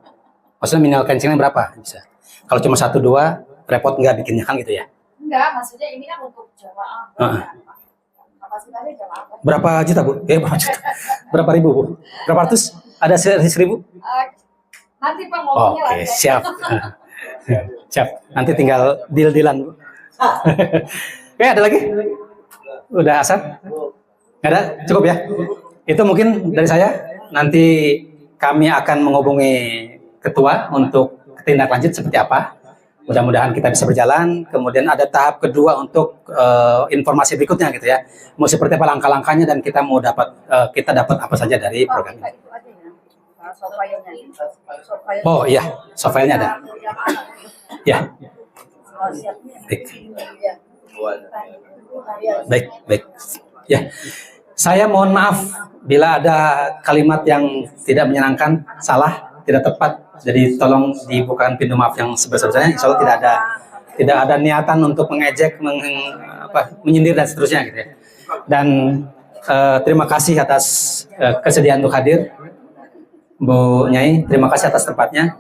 Maksudnya minimal kencingnya berapa bisa? Kalau cuma 1-2 repot nggak bikinnya kan gitu ya? Enggak, maksudnya ini kan untuk jamaah. Heeh. Kapasitasnya jamaah. Berapa juta Bu? Berapa juta? Berapa ribu Bu? Berapa ratus? Ada 1.000? Nanti Pak ngomongnya Oke, lagi. siap. Siap. Nanti tinggal deal-dealan Bu. Oke, ada lagi? Udah asal? Nggak ada? Cukup ya? Itu mungkin dari saya. Nanti kami akan menghubungi ketua untuk tindak lanjut seperti apa. Mudah-mudahan kita bisa berjalan. Kemudian ada tahap kedua untuk informasi berikutnya gitu ya. Mau seperti apa langkah-langkahnya dan kita mau dapat apa saja dari program ini. Itu aja ya. Software-nya. Software. Oh iya, softwarenya ada. Ya, Oh, siap. baik. Iya. Baik, baik. Ya, saya mohon maaf bila ada kalimat yang tidak menyenangkan, salah, tidak tepat. Jadi tolong dibukakan pintu maaf yang sebesar-besarnya. Insya Allah tidak ada niatan untuk mengejek, menyindir dan seterusnya gitu ya. Dan terima kasih atas kesediaan untuk hadir, Bu Nyai. Terima kasih atas tempatnya.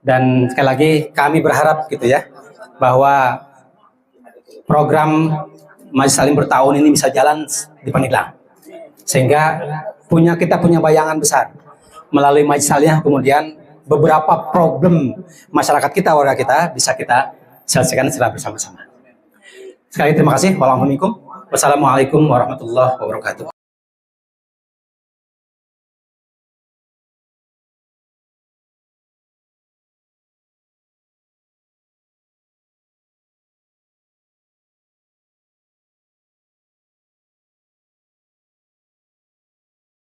Dan sekali lagi kami berharap gitu ya bahwa program Majelis Taklim bertahun ini bisa jalan di Pandeglang, sehingga kita punya bayangan besar melalui Majelis Taklim, kemudian beberapa problem masyarakat kita, warga kita bisa kita selesaikan secara bersama-sama. Sekali lagi terima kasih. Wassalamualaikum warahmatullahi wabarakatuh.